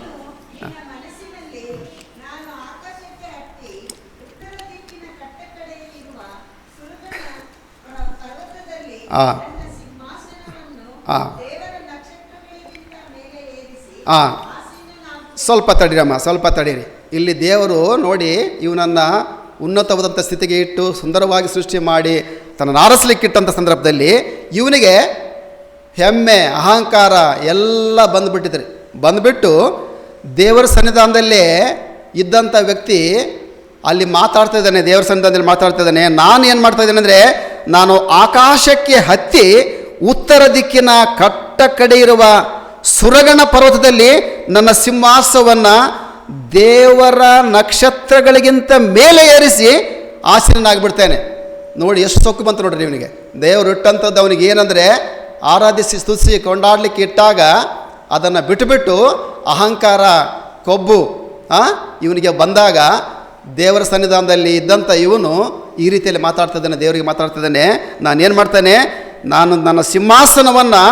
ಸ್ವಲ್ಪ ತಡೀರಮ್ಮ, ಸ್ವಲ್ಪ ತಡೀರಿ. ಇಲ್ಲಿ ದೇವರು ನೋಡಿ ಇವನನ್ನು ಉನ್ನತವಾದಂಥ ಸ್ಥಿತಿಗೆ ಇಟ್ಟು ಸುಂದರವಾಗಿ ಸೃಷ್ಟಿ ಮಾಡಿ ತನ್ನನ್ನು ಆರಿಸಲಿಕ್ಕಿಟ್ಟಂಥ ಸಂದರ್ಭದಲ್ಲಿ ಇವನಿಗೆ ಹೆಮ್ಮೆ, ಅಹಂಕಾರ ಎಲ್ಲ ಬಂದುಬಿಟ್ಟು ದೇವರ ಸನ್ನಿಧಾನದಲ್ಲೇ ಇದ್ದಂಥ ವ್ಯಕ್ತಿ ಅಲ್ಲಿ ಮಾತಾಡ್ತಾ ಇದ್ದಾನೆ. ದೇವರ ಸನ್ನಿಧಾನದಲ್ಲಿ ಮಾತಾಡ್ತಾ ಇದ್ದಾನೆ. ನಾನು ಏನು ಮಾಡ್ತಾ ಇದ್ದೇನೆ ಅಂದರೆ, ನಾನು ಆಕಾಶಕ್ಕೆ ಹತ್ತಿ ಉತ್ತರ ದಿಕ್ಕಿನ ಕಟ್ಟ ಕಡೆ ಇರುವ ಸುರಗಣ ಪರ್ವತದಲ್ಲಿ ನನ್ನ ಸಿಂಹಾಸವನ್ನು ದೇವರ ನಕ್ಷತ್ರಗಳಿಗಿಂತ ಮೇಲೆ ಏರಿಸಿ ಆಸೀನನಾಗಿಬಿಡ್ತೇನೆ. ನೋಡಿ ಎಷ್ಟು ಸೊಕ್ಕು ಬಂತು ನೋಡ್ರಿ ಇವನಿಗೆ. ದೇವರು ಇಟ್ಟಂಥದ್ದು ಅವನಿಗೆ ಏನಂದರೆ, ಆರಾಧಿಸಿ ಸ್ತುತಿಸಿ ಕೊಂಡಾಡಲಿಕ್ಕೆ ಇಟ್ಟಾಗ ಅದನ್ನು ಬಿಟ್ಟುಬಿಟ್ಟು ಅಹಂಕಾರ, ಕೊಬ್ಬು ಇವನಿಗೆ ಬಂದಾಗ ದೇವರ ಸನ್ನಿಧಾನದಲ್ಲಿ ಇದ್ದಂಥ ಇವನು ಈ ರೀತಿಯಲ್ಲಿ ಮಾತಾಡ್ತಿದ್ದಾನೆ. ದೇವರಿಗೆ ಮಾತಾಡ್ತಿದ್ದಾನೆ, ನಾನೇನು ಮಾಡ್ತಾನೆ? ನಾನು ನನ್ನ ಸಿಂಹಾಸನವನ್ನು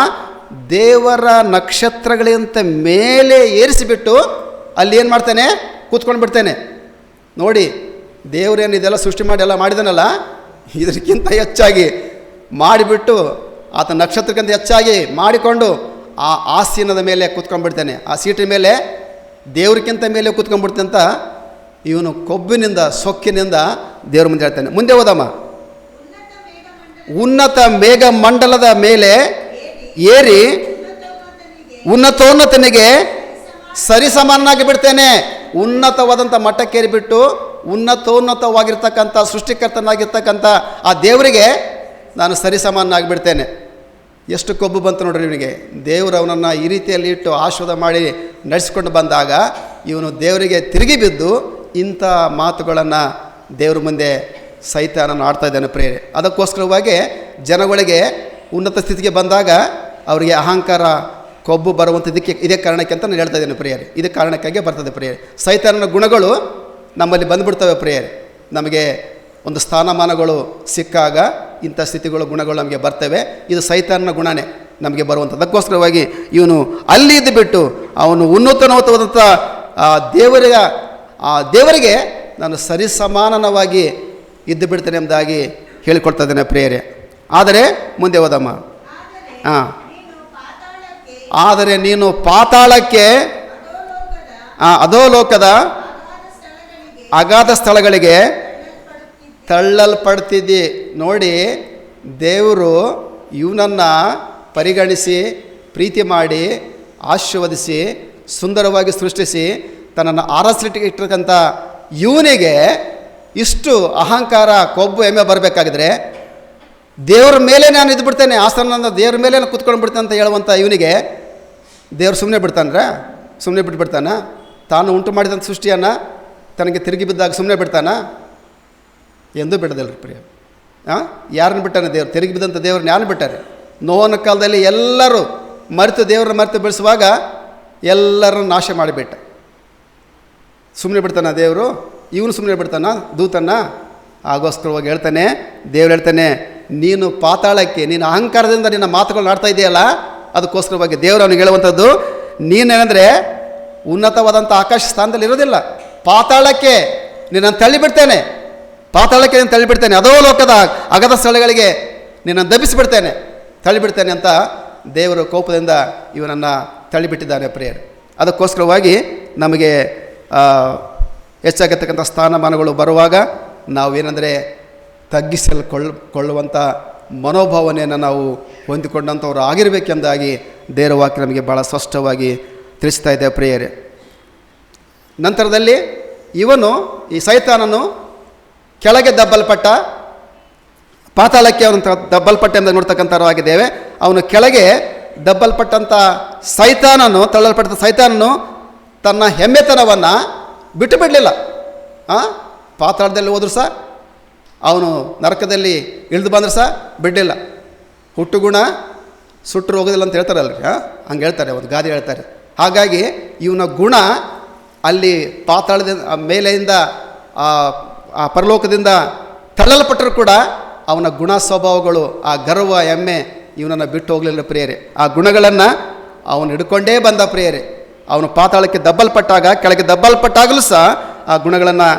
ದೇವರ ನಕ್ಷತ್ರಗಳಿಗಿಂತ ಮೇಲೆ ಏರಿಸಿಬಿಟ್ಟು ಅಲ್ಲಿ ಏನು ಮಾಡ್ತೇನೆ? ಕೂತ್ಕೊಂಡು ಬಿಡ್ತೇನೆ. ನೋಡಿ, ದೇವರೇನು ಇದೆಲ್ಲ ಸೃಷ್ಟಿ ಮಾಡಿ ಎಲ್ಲ ಮಾಡಿದಾನಲ್ಲ, ಇದಕ್ಕಿಂತ ಹೆಚ್ಚಾಗಿ ಮಾಡಿಬಿಟ್ಟು ಆತ ನಕ್ಷತ್ರಕ್ಕಿಂತ ಹೆಚ್ಚಾಗಿ ಮಾಡಿಕೊಂಡು ಆ ಆಸೀನದ ಮೇಲೆ ಕೂತ್ಕೊಂಡ್ಬಿಡ್ತೇನೆ. ಆ ಸೀಟಿನ ಮೇಲೆ ದೇವ್ರಿಗಿಂತ ಮೇಲೆ ಕೂತ್ಕೊಂಡ್ಬಿಡ್ತೇನೆ ಅಂತ ಇವನು ಕೊಬ್ಬಿನಿಂದ, ಸೊಕ್ಕಿನಿಂದ ದೇವ್ರ ಮುಂದೆ ಹೇಳ್ತಾನೆ. ಮುಂದೆ ಹೋದಮ್ಮ. ಉನ್ನತ ಮೇಘ ಮಂಡಲದ ಮೇಲೆ ಏರಿ ಉನ್ನತೋನ್ನತನಿಗೆ ಸರಿಸಮಾನಾಗಿ ಬಿಡ್ತೇನೆ. ಉನ್ನತವಾದಂಥ ಮಟ್ಟಕ್ಕೇರಿಬಿಟ್ಟು ಉನ್ನತೋನ್ನತವಾಗಿರ್ತಕ್ಕಂಥ ಸೃಷ್ಟಿಕರ್ತನಾಗಿರ್ತಕ್ಕಂಥ ಆ ದೇವರಿಗೆ ನಾನು ಸರಿಸಮಾನಾಗಿಬಿಡ್ತೇನೆ. ಎಷ್ಟು ಕೊಬ್ಬು ಬಂತು ನೋಡ್ರಿ ಇವನಿಗೆ. ದೇವರು ಅವನನ್ನು ಈ ರೀತಿಯಲ್ಲಿ ಇಟ್ಟು ಆಶೀರ್ವಾದ ಮಾಡಿ ನಡೆಸಿಕೊಂಡು ಬಂದಾಗ ಇವನು ದೇವರಿಗೆ ತಿರುಗಿ ಬಿದ್ದು ಇಂಥ ಮಾತುಗಳನ್ನು ದೇವ್ರ ಮುಂದೆ ಸೈತಾನನ್ನು ಆಡ್ತಾ ಇದ್ದಾನೆ ಪ್ರೇರೆ. ಅದಕ್ಕೋಸ್ಕರವಾಗಿ ಜನಗಳಿಗೆ ಉನ್ನತ ಸ್ಥಿತಿಗೆ ಬಂದಾಗ ಅವರಿಗೆ ಅಹಂಕಾರ, ಕೊಬ್ಬು ಬರುವಂಥದ್ದಕ್ಕೆ ಇದೇ ಕಾರಣಕ್ಕೆ ಅಂತ ನಾನು ಹೇಳ್ತಾ ಇದ್ದೇನೆ ಪ್ರಿಯರೇ. ಇದೇ ಕಾರಣಕ್ಕಾಗಿ ಬರ್ತದೆ ಪ್ರಿಯರೇ. ಸೈತಾನನ ಗುಣಗಳು ನಮ್ಮಲ್ಲಿ ಬಂದುಬಿಡ್ತವೆ ಪ್ರಿಯರೇ. ನಮಗೆ ಒಂದು ಸ್ಥಾನಮಾನಗಳು ಸಿಕ್ಕಾಗ ಇಂಥ ಸ್ಥಿತಿಗಳು, ಗುಣಗಳು ನಮಗೆ ಬರ್ತವೆ. ಇದು ಸೈತಾನನ ಗುಣನೇ ನಮಗೆ ಬರುವಂಥದ್ದು. ಅದಕ್ಕೋಸ್ಕರವಾಗಿ ಇವನು ಅಲ್ಲಿ ಇದ್ದು ಬಿಟ್ಟು ಅವನು ಉನ್ನತವಾದಂಥ ದೇವರಿಗೆ ನಾನು ಸರಿಸಮಾನವಾಗಿ ಇದ್ದು ಬಿಡ್ತೇನೆ ಎಂಬುದಾಗಿ ಹೇಳಿಕೊಡ್ತಾ ಇದ್ದೇನೆ ಪ್ರಿಯರೇ. ಆದರೆ ಮುಂದೆ ಹೋದಮ್ಮ. ಆದರೆ ನೀನು ಪಾತಾಳಕ್ಕೆ, ಅಧೋಲೋಕದ ಅಗಾಧ ಸ್ಥಳಗಳಿಗೆ ತಳ್ಳಲ್ಪಡ್ತಿದ್ದಿ. ನೋಡಿ, ದೇವರು ಇವನನ್ನು ಪರಿಗಣಿಸಿ ಪ್ರೀತಿ ಮಾಡಿ ಆಶೀರ್ವದಿಸಿ ಸುಂದರವಾಗಿ ಸೃಷ್ಟಿಸಿ ತನ್ನನ್ನು ಆರಿಸಲಿಕ್ಕೆ ಇಟ್ಟಿರ್ತಕ್ಕಂಥ ಇವನಿಗೆ ಇಷ್ಟು ಅಹಂಕಾರ, ಕೊಬ್ಬು, ಹೆಮ್ಮೆ ಬರಬೇಕಾಗಿದ್ರೆ ದೇವ್ರ ಮೇಲೆ ನಾನು ಇದ್ದು ಬಿಡ್ತೇನೆ, ಆಸನ ದೇವ್ರ ಮೇಲೆ ನಾನು ಕೂತ್ಕೊಂಡು ಬಿಡ್ತೇನೆ ಅಂತ ಹೇಳುವಂಥ ಇವನಿಗೆ ದೇವ್ರು ಸುಮ್ಮನೆ ಬಿಡ್ತಾನ್ರ? ಸುಮ್ಮನೆ ಬಿಟ್ಬಿಡ್ತಾನ? ತಾನು ಉಂಟು ಮಾಡಿದಂಥ ಸೃಷ್ಟಿಯನ್ನು ತನಗೆ ತಿರುಗಿ ಬಿದ್ದಾಗ ಸುಮ್ಮನೆ ಬಿಡ್ತಾನ? ಎಂದೂ ಬಿಡೋದಿಲ್ಲ ಪ್ರಿಯ. ಯಾರನ್ನು ಬಿಟ್ಟಾನೆ ದೇವ್ರು? ತಿರುಗಿ ಬಿದ್ದಂಥ ದೇವ್ರನ್ನ ಯಾರನ್ನು ಬಿಟ್ಟಾರೆ? ನೋವನ ಕಾಲದಲ್ಲಿ ಎಲ್ಲರೂ ದೇವ್ರನ್ನ ಮರೆತು ಬೆಳೆಸುವಾಗ ಎಲ್ಲರನ್ನು ನಾಶ ಮಾಡಿಬಿಟ್ಟ. ಸುಮ್ಮನೆ ಬಿಡ್ತಾನ ದೇವರು? ಇವನು ಸುಮ್ಮನೆ ಬಿಡ್ತಾನ ದೂತನ್ನ? ಆಗೋಸ್ಕರವಾಗಿ ಹೇಳ್ತಾನೆ, ದೇವ್ರು ಹೇಳ್ತಾನೆ, ನೀನು ಪಾತಾಳಕ್ಕೆ, ನೀನು ಅಹಂಕಾರದಿಂದ ನಿನ್ನ ಮಾತುಗಳು ಆಡ್ತಾ ಇದೆಯಲ್ಲ, ಅದಕ್ಕೋಸ್ಕರವಾಗಿ ದೇವರು ಅವನಿಗೆ ಹೇಳುವಂಥದ್ದು, ನೀನೇನೆಂದರೆ ಉನ್ನತವಾದಂಥ ಆಕಾಶ ಸ್ಥಾನದಲ್ಲಿ ಇರೋದಿಲ್ಲ, ಪಾತಾಳಕ್ಕೆ ನಿನ್ನನ್ನು ತಳ್ಳಿಬಿಡ್ತೇನೆ, ಪಾತಾಳಕ್ಕೆ ನಾನು ತಳ್ಳಿಬಿಡ್ತೇನೆ, ಅದೋ ಲೋಕದ ಅಗದ ಸ್ಥಳಗಳಿಗೆ ನಿನ್ನನ್ನು ದಬ್ಬಿಸಿಬಿಡ್ತೇನೆ, ತಳ್ಳಿಬಿಡ್ತೇನೆ ಅಂತ ದೇವರು ಕೋಪದಿಂದ ಇವನನ್ನು ತಳ್ಳಿಬಿಟ್ಟಿದ್ದಾನೆ ಪ್ರಿಯರೇ. ಅದಕ್ಕೋಸ್ಕರವಾಗಿ ನಮಗೆ ಹೆಚ್ಚಾಗತಕ್ಕಂಥ ಸ್ಥಾನಮಾನಗಳು ಬರುವಾಗ ನಾವೇನೆಂದರೆ ತಗ್ಗಿಸಲ್ಕೊಳ್ಳುವಂಥ ಮನೋಭಾವನೆಯನ್ನು ನಾವು ಹೊಂದಿಕೊಂಡಂಥವ್ರು ಆಗಿರಬೇಕೆಂದಾಗಿ ದೇವರ ವಾಕ್ಯ ನಮಗೆ ಭಾಳ ಸ್ಪಷ್ಟವಾಗಿ ತಿಳಿಸ್ತಾ ಇದೆ ಪ್ರಿಯರೇ. ನಂತರದಲ್ಲಿ ಇವನು ಈ ಸೈತಾನನು ಕೆಳಗೆ ದಬ್ಬಲ್ಪಟ್ಟ, ಪಾತಾಳಕ್ಕೆ ಅವನು ದಬ್ಬಲ್ಪಟ್ಟ ಎಂದು ನೋಡ್ತಕ್ಕಂಥವ್ರಾಗಿದ್ದೇವೆ. ಅವನು ಕೆಳಗೆ ದಬ್ಬಲ್ಪಟ್ಟಂಥ ಸೈತಾನನು, ತಳ್ಳಲ್ಪಟ್ಟ ಸೈತಾನನು ತನ್ನ ಹೆಮ್ಮೆತನವನ್ನು ಬಿಟ್ಟು ಬಿಡಲಿಲ್ಲ. ಪಾತಾಳದಲ್ಲಿ ಹೋದ್ರು ಸಹ, ಅವನು ನರಕದಲ್ಲಿ ಇಳಿದು ಬಂದರೂ ಸಹ ಬಿಡಲಿಲ್ಲ. ಹುಟ್ಟುಗುಣ ಸುಟ್ಟರು ಹೋಗೋದಿಲ್ಲ ಅಂತ ಹೇಳ್ತಾರಲ್ರಿ, ಹಂಗೆ ಹೇಳ್ತಾರೆ, ಒಂದು ಗಾದೆ ಹೇಳ್ತಾರೆ. ಹಾಗಾಗಿ ಇವನ ಗುಣ ಅಲ್ಲಿ ಪಾತಾಳದಿಂದ ಮೇಲೆಯಿಂದ ಆ ಪರಲೋಕದಿಂದ ತಳ್ಳಲ್ಪಟ್ಟರೂ ಕೂಡ ಅವನ ಗುಣ ಸ್ವಭಾವಗಳು, ಆ ಗರ್ವ ಹೆಮ್ಮೆ ಇವನನ್ನು ಬಿಟ್ಟು ಹೋಗಲಿಲ್ಲ ಪ್ರಿಯರೇ. ಆ ಗುಣಗಳನ್ನು ಅವನು ಹಿಡ್ಕೊಂಡೇ ಬಂದ ಪ್ರಿಯರೇ. ಅವನು ಪಾತಾಳಕ್ಕೆ ದಬ್ಬಲ್ಪಟ್ಟಾಗ, ಕೆಳಗೆ ದಬ್ಬಲ್ಪಟ್ಟಾಗಲೂ ಸಹ ಆ ಗುಣಗಳನ್ನು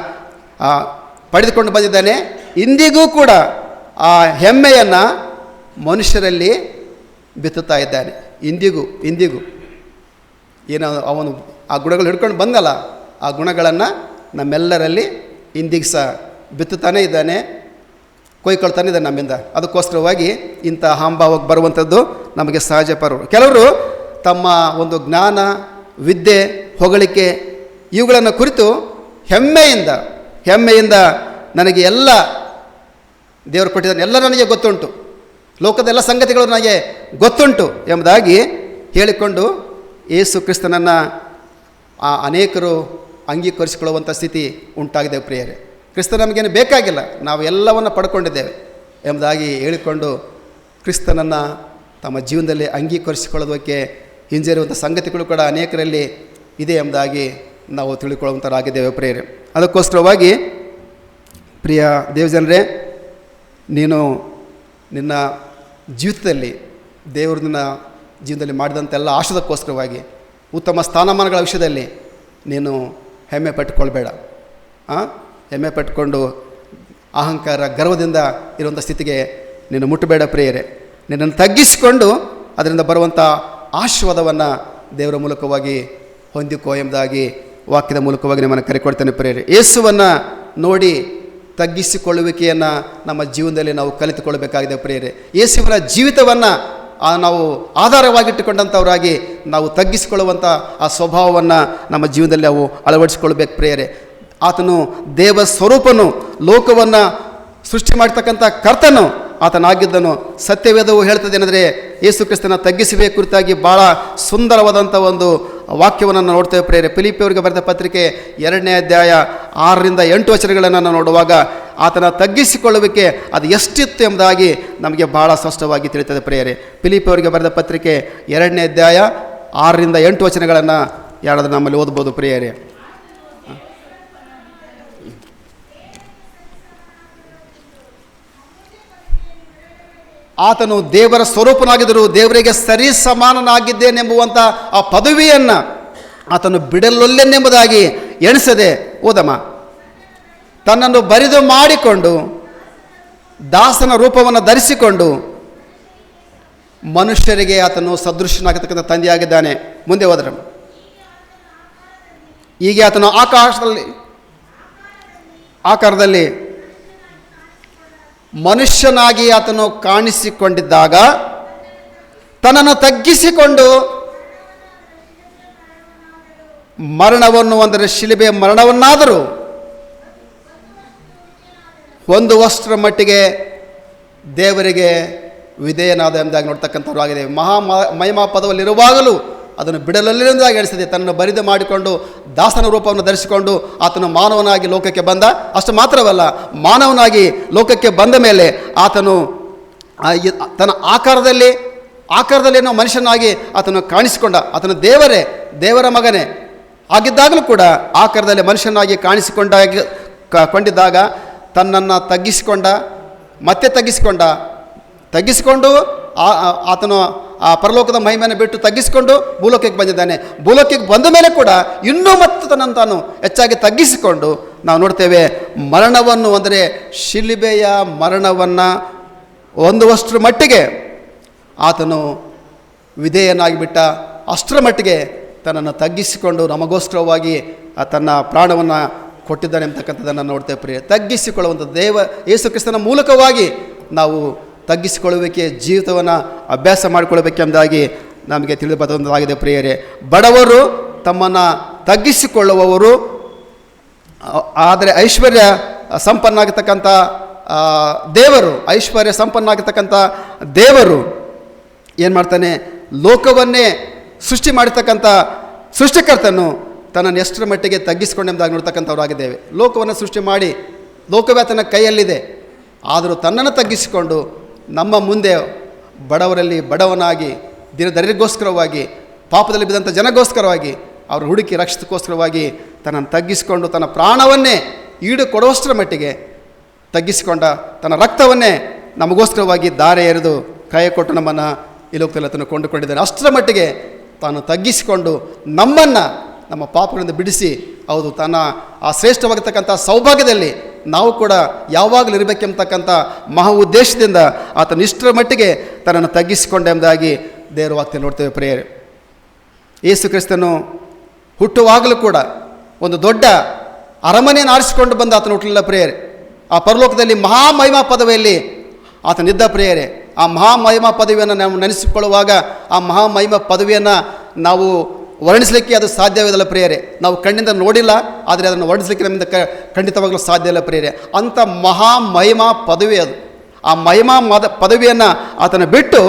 ಪಡೆದುಕೊಂಡು ಬಂದಿದ್ದಾನೆ. ಇಂದಿಗೂ ಕೂಡ ಆ ಹೆಮ್ಮೆಯನ್ನು ಮನುಷ್ಯರಲ್ಲಿ ಬಿತ್ತುತ್ತಾ ಇದ್ದಾನೆ. ಇಂದಿಗೂ ಏನು ಅವನು ಆ ಗುಣಗಳು ಹಿಡ್ಕೊಂಡು ಬಂದಲ್ಲ, ಆ ಗುಣಗಳನ್ನು ನಮ್ಮೆಲ್ಲರಲ್ಲಿ ಇಂದಿಗೂ ಸಹ ಬಿತ್ತುತ್ತಾನೇ ಇದ್ದಾನೆ, ಕೊಯ್ಕೊಳ್ತಾನೆ ಇದ್ದಾನೆ ನಮ್ಮಿಂದ. ಅದಕ್ಕೋಸ್ಕರವಾಗಿ ಇಂಥ ಅಹಂಭಾವಕ್ಕೆ ಬರುವಂಥದ್ದು ನಮಗೆ ಸಹಜ ಪರ್ವ. ಕೆಲವರು ತಮ್ಮ ಒಂದು ಜ್ಞಾನ, ವಿದ್ಯೆ, ಹೊಗಳಿಕೆ ಇವುಗಳನ್ನು ಕುರಿತು ಹೆಮ್ಮೆಯಿಂದ ನನಗೆ ಎಲ್ಲ ದೇವರು ಕೊಟ್ಟಿದ್ದಾನೆ, ಎಲ್ಲ ನನಗೆ ಗೊತ್ತುಂಟು, ಲೋಕದ ಎಲ್ಲ ಸಂಗತಿಗಳು ನನಗೆ ಗೊತ್ತುಂಟು ಎಂಬುದಾಗಿ ಹೇಳಿಕೊಂಡು ಯೇಸು ಕ್ರಿಸ್ತನನ್ನು ಅನೇಕರು ಅಂಗೀಕರಿಸಿಕೊಳ್ಳುವಂಥ ಸ್ಥಿತಿ ಉಂಟಾಗಿದೆ ಪ್ರಿಯರೇ. ಕ್ರಿಸ್ತ ನಮಗೇನು ಬೇಕಾಗಿಲ್ಲ, ನಾವು ಎಲ್ಲವನ್ನು ಪಡ್ಕೊಂಡಿದ್ದೇವೆ ಎಂಬುದಾಗಿ ಹೇಳಿಕೊಂಡು ಕ್ರಿಸ್ತನನ್ನು ತಮ್ಮ ಜೀವನದಲ್ಲಿ ಅಂಗೀಕರಿಸಿಕೊಳ್ಳೋದಕ್ಕೆ ಹಿಂಜರಿಯುವಂಥ ಸಂಗತಿಗಳು ಕೂಡ ಅನೇಕರಲ್ಲಿ ಇದೆ ಎಂಬುದಾಗಿ ನಾವು ತಿಳಿದುಕೊಳ್ಳುವಂಥರಾಗಿದ್ದೇವೆ ಪ್ರಿಯರೇ. ಅದಕ್ಕೋಸ್ಕರವಾಗಿ ಪ್ರಿಯ ದೇವಜನರೇ, ನೀನು ನಿನ್ನ ಜೀವಿತದಲ್ಲಿ ದೇವರು ನಿನ್ನ ಜೀವನದಲ್ಲಿ ಮಾಡಿದಂತೆಲ್ಲ ಆಶೋದಕ್ಕೋಸ್ಕರವಾಗಿ ಉತ್ತಮ ಸ್ಥಾನಮಾನಗಳ ವಿಷಯದಲ್ಲಿ ನೀನು ಹೆಮ್ಮೆ ಪಟ್ಟುಕೊಳ್ಬೇಡ. ಹೆಮ್ಮೆ ಪಟ್ಟುಕೊಂಡು ಅಹಂಕಾರ, ಗರ್ವದಿಂದ ಇರುವಂಥ ಸ್ಥಿತಿಗೆ ನೀನು ಮುಟ್ಟಬೇಡ ಪ್ರಿಯರೇ. ನಿನ್ನನ್ನು ತಗ್ಗಿಸಿಕೊಂಡು ಅದರಿಂದ ಬರುವಂಥ ಆಶೀರ್ವಾದವನ್ನು ದೇವರ ಮೂಲಕವಾಗಿ ಹೊಂದಿಕೋ ಎಂಬುದಾಗಿ ವಾಕ್ಯದ ಮೂಲಕವಾಗಿ ನಿಮ್ಮನ್ನು ಕರೆಕೊಡ್ತೇನೆ ಪ್ರಿಯರೇ. ಯೇಸುವನ್ನು ನೋಡಿ ತಗ್ಗಿಸಿಕೊಳ್ಳುವಿಕೆಯನ್ನು ನಮ್ಮ ಜೀವನದಲ್ಲಿ ನಾವು ಕಲಿತುಕೊಳ್ಳಬೇಕಾಗಿದೆ ಪ್ರಿಯರೇ. ಯೇಸುವಿನ ಜೀವಿತವನ್ನು ನಾವು ಆಧಾರವಾಗಿಟ್ಟುಕೊಂಡಂಥವರಾಗಿ ನಾವು ತಗ್ಗಿಸಿಕೊಳ್ಳುವಂಥ ಆ ಸ್ವಭಾವವನ್ನು ನಮ್ಮ ಜೀವನದಲ್ಲಿ ನಾವು ಅಳವಡಿಸಿಕೊಳ್ಬೇಕು ಪ್ರಿಯರೇ. ಆತನು ದೇವ ಸ್ವರೂಪನು, ಲೋಕವನ್ನು ಸೃಷ್ಟಿ ಮಾಡ್ತಕ್ಕಂಥ ಕರ್ತನು ಆತನಾಗಿದ್ದನು. ಸತ್ಯವೇದವು ಹೇಳ್ತದೆ ಏನಂದರೆ ಯೇಸು ಕ್ರಿಸ್ತನ ತಗ್ಗಿಸುವ ಕುರಿತಾಗಿ ಭಾಳ ಸುಂದರವಾದಂಥ ಒಂದು ವಾಕ್ಯವನ್ನು ನೋಡ್ತೇವೆ ಪ್ರಿಯರೇ. ಫಿಲಿಪ್ಪಿಯವರಿಗೆ ಬರೆದ ಪತ್ರಿಕೆ 2ನೇ ಅಧ್ಯಾಯ 6-8 ವಚನಗಳನ್ನು ನಾವು ನೋಡುವಾಗ ಆತನ ತಗ್ಗಿಸಿಕೊಳ್ಳುವಿಕೆ ಅದು ಎಷ್ಟಿತ್ತು ಎಂಬುದಾಗಿ ನಮಗೆ ಭಾಳ ಸ್ಪಷ್ಟವಾಗಿ ತಿಳಿತದೆ ಪ್ರಿಯರೇ. ಫಿಲಿಪ್ಪಿಯವರಿಗೆ ಬರೆದ ಪತ್ರಿಕೆ 2ನೇ ಅಧ್ಯಾಯ 6-8 ವಚನಗಳನ್ನು ಯಾರಾದರೂ ನಮ್ಮಲ್ಲಿ ಓದ್ಬೋದು ಪ್ರಿಯರೇ. ಆತನು ದೇವರ ಸ್ವರೂಪನಾಗಿದ್ದರೂ ದೇವರಿಗೆ ಸರಿ ಸಮಾನನಾಗಿದ್ದೇನೆಂಬುವಂಥ ಆ ಪದವಿಯನ್ನು ಆತನು ಬಿಡಲೊಲ್ಲೆನೆಂಬುದಾಗಿ ಎಣಿಸದೆ, ಓದಮ್ಮ, ತನ್ನನ್ನು ಬರಿದು ಮಾಡಿಕೊಂಡು ದಾಸನ ರೂಪವನ್ನು ಧರಿಸಿಕೊಂಡು ಮನುಷ್ಯರಿಗೆ ಆತನು ಸದೃಶನಾಗತಕ್ಕಂಥ ತಂದೆಯಾಗಿದ್ದಾನೆ. ಮುಂದೆ ಹೋದ್ರೆ ಹೀಗೆ ಆತನು ಆಕಾರದಲ್ಲಿ ಮನುಷ್ಯನಾಗಿ ಆತನು ಕಾಣಿಸಿಕೊಂಡಿದ್ದಾಗ ತನ್ನನ್ನು ತಗ್ಗಿಸಿಕೊಂಡು ಮರಣವನ್ನು, ಅಂದರೆ ಶಿಲುಬೆಯ ಮರಣವನ್ನಾದರೂ ಒಂದು ವಸ್ತ್ರ ಮಟ್ಟಿಗೆ ದೇವರಿಗೆ ವಿಧೇಯನಾದ ಎಂಬುದಾಗಿ ನೋಡ್ತಕ್ಕಂಥವ್ರು ಆಗಿದೆ. ಮಹಿಮಾ ಪದವಲ್ಲಿರುವಾಗಲೂ ಅದನ್ನು ಬಿಡಲಲ್ಲಿರುವುದಾಗಿ ಎಣಿಸಿದೆ. ತನ್ನನ್ನು ಬರಿದು ಮಾಡಿಕೊಂಡು ದಾಸನ ರೂಪವನ್ನು ಧರಿಸಿಕೊಂಡು ಆತನು ಮಾನವನಾಗಿ ಲೋಕಕ್ಕೆ ಬಂದ. ಅಷ್ಟು ಮಾತ್ರವಲ್ಲ, ಮಾನವನಾಗಿ ಲೋಕಕ್ಕೆ ಬಂದ ಮೇಲೆ ಆತನು ತನ್ನ ಆಕಾರದಲ್ಲೇನೋ ಮನುಷ್ಯನಾಗಿ ಆತನು ಕಾಣಿಸಿಕೊಂಡ. ಆತನು ದೇವರ ಮಗನೇ ಆಗಿದ್ದಾಗಲೂ ಕೂಡ ಆಕಾರದಲ್ಲಿ ಮನುಷ್ಯನಾಗಿ ಕೊಂಡಿದ್ದಾಗ ತನ್ನನ್ನು ತಗ್ಗಿಸಿಕೊಂಡು ಆತನು ಆ ಪರಲೋಕದ ಮಹಿಮೆಯನ್ನು ಬಿಟ್ಟು ತಗ್ಗಿಸಿಕೊಂಡು ಭೂಲೋಕಕ್ಕೆ ಬಂದಿದ್ದಾನೆ. ಭೂಲೋಕಕ್ಕೆ ಬಂದ ಮೇಲೆ ಕೂಡ ಇನ್ನೂ ಮತ್ತು ತನ್ನನ್ನು ತಾನು ಹೆಚ್ಚಾಗಿ ತಗ್ಗಿಸಿಕೊಂಡು ನಾವು ನೋಡ್ತೇವೆ ಮರಣವನ್ನು, ಅಂದರೆ ಶಿಲುಬೆಯ ಮರಣವನ್ನು ಹೊಂದುವಷ್ಟರ ಮಟ್ಟಿಗೆ ಆತನು ವಿಧೇಯನಾಗಿಬಿಟ್ಟ. ಅಷ್ಟರ ಮಟ್ಟಿಗೆ ತನ್ನನ್ನು ತಗ್ಗಿಸಿಕೊಂಡು ನಮಗೋಸ್ಕರವಾಗಿ ತನ್ನ ಪ್ರಾಣವನ್ನು ಕೊಟ್ಟಿದ್ದಾನೆ ಅಂತಕ್ಕಂಥದ್ದನ್ನು ನೋಡ್ತೇವೆ ಪ್ರಿಯ. ತಗ್ಗಿಸಿಕೊಳ್ಳುವಂಥ ಯೇಸು ಕ್ರಿಸ್ತನ ಮೂಲಕವಾಗಿ ನಾವು ತಗ್ಗಿಸಿಕೊಳ್ಳುವಿಕೆ ಜೀವಿತವನ್ನು ಅಭ್ಯಾಸ ಮಾಡಿಕೊಳ್ಳಬೇಕೆಂಬುದಾಗಿ ನಮಗೆ ತಿಳಿದು ಬಂದದ್ದಾಗಿದೆ ಪ್ರಿಯರೇ. ಬಡವರು ತಮ್ಮನ್ನು ತಗ್ಗಿಸಿಕೊಳ್ಳುವವರು, ಆದರೆ ಐಶ್ವರ್ಯ ಸಂಪನ್ನಾಗತಕ್ಕಂಥ ದೇವರು ಏನು ಮಾಡ್ತಾನೆ, ಲೋಕವನ್ನೇ ಸೃಷ್ಟಿ ಮಾಡಿರ್ತಕ್ಕಂಥ ಸೃಷ್ಟಿಕರ್ತನು ತನ್ನನ್ನು ಎಷ್ಟರ ಮಟ್ಟಿಗೆ ತಗ್ಗಿಸಿಕೊಂಡೆಂಬುದಾಗಿ ನೋಡ್ತಕ್ಕಂಥವ್ರಾಗಿದ್ದೇವೆ. ಲೋಕವನ್ನು ಸೃಷ್ಟಿ ಮಾಡಿ ಲೋಕವೇ ಆತನ ಕೈಯಲ್ಲಿದೆ, ಆದರೂ ತನ್ನನ್ನು ತಗ್ಗಿಸಿಕೊಂಡು ನಮ್ಮ ಮುಂದೆ ಬಡವರಲ್ಲಿ ಬಡವನಾಗಿ, ದರಿದ್ರರಿಗೋಸ್ಕರವಾಗಿ, ಪಾಪದಲ್ಲಿ ಬಿದ್ದಂಥ ಜನಗೋಸ್ಕರವಾಗಿ, ಅವರು ಹುಡುಕಿ ರಕ್ಷಿತಕ್ಕೋಸ್ಕರವಾಗಿ ತನ್ನನ್ನು ತಗ್ಗಿಸಿಕೊಂಡು ತನ್ನ ಪ್ರಾಣವನ್ನೇ ಈಡು ಕೊಡುವಷ್ಟರ ಮಟ್ಟಿಗೆ ತಗ್ಗಿಸಿಕೊಂಡ, ತನ್ನ ರಕ್ತವನ್ನೇ ನಮಗೋಸ್ಕರವಾಗಿ ಧಾರೆ ಎರೆದು ಕೈ ಕೊಟ್ಟು ನಮ್ಮನ್ನು ಈ ಲೋಕದಲ್ಲಿ ಆತನು ಕೊಂಡುಕೊಂಡಿದ್ದಾನೆ. ಅಷ್ಟರ ಮಟ್ಟಿಗೆ ತಾನು ತಗ್ಗಿಸಿಕೊಂಡು ನಮ್ಮನ್ನು ನಮ್ಮ ಪಾಪಗಳಿಂದ ಬಿಡಿಸಿ, ಹೌದು, ತನ್ನ ಆ ಶ್ರೇಷ್ಠವಾಗಿರ್ತಕ್ಕಂಥ ಸೌಭಾಗ್ಯದಲ್ಲಿ ನಾವು ಕೂಡ ಯಾವಾಗಲೂ ಇರಬೇಕೆಂಬತಕ್ಕಂಥ ಮಹಾ ಉದ್ದೇಶದಿಂದ ಆತನ ಇಷ್ಟರ ಮಟ್ಟಿಗೆ ತನ್ನನ್ನು ತಗ್ಗಿಸಿಕೊಂಡೆಂಬುದಾಗಿ ದೇವರ ವಾಕ್ಯದಲ್ಲಿ ನೋಡ್ತೇವೆ ಪ್ರಿಯರೇ. ಯೇಸು ಕ್ರಿಸ್ತನು ಹುಟ್ಟುವಾಗಲೂ ಕೂಡ ಒಂದು ದೊಡ್ಡ ಅರಮನೆಯನ್ನು ಆರಿಸಿಕೊಂಡು ಬಂದ ಆತನು ಹುಟ್ಟಲಿಲ್ಲ ಪ್ರಿಯರೇ. ಆ ಪರಲೋಕದಲ್ಲಿ ಮಹಾಮಹಿಮಾ ಪದವಿಯಲ್ಲಿ ಆತನಿದ್ದ ಪ್ರಿಯರೇ. ಆ ಮಹಾಮಹಿಮಾ ಪದವಿಯನ್ನು ನಾವು ನೆನೆಸಿಕೊಳ್ಳುವಾಗ ಆ ಮಹಾಮಹಿಮಾ ಪದವಿಯನ್ನು ನಾವು ವರ್ಣಿಸಲಿಕ್ಕೆ ಅದು ಸಾಧ್ಯವಿಲ್ಲ ಪ್ರಿಯರೇ. ನಾವು ಕಣ್ಣಿಂದ ನೋಡಿಲ್ಲ, ಆದರೆ ಅದನ್ನು ವರ್ಣಿಸಲಿಕ್ಕೆ ನಮ್ಮಿಂದ ಖಂಡಿತವಾಗಲೂ ಸಾಧ್ಯ ಇಲ್ಲ ಪ್ರಿಯರೇ. ಅಂಥ ಮಹಿಮಾ ಪದವಿ ಅದು. ಆ ಮಹಿಮಾ ಪದವಿಯನ್ನು ಆತನ ಬಿಟ್ಟು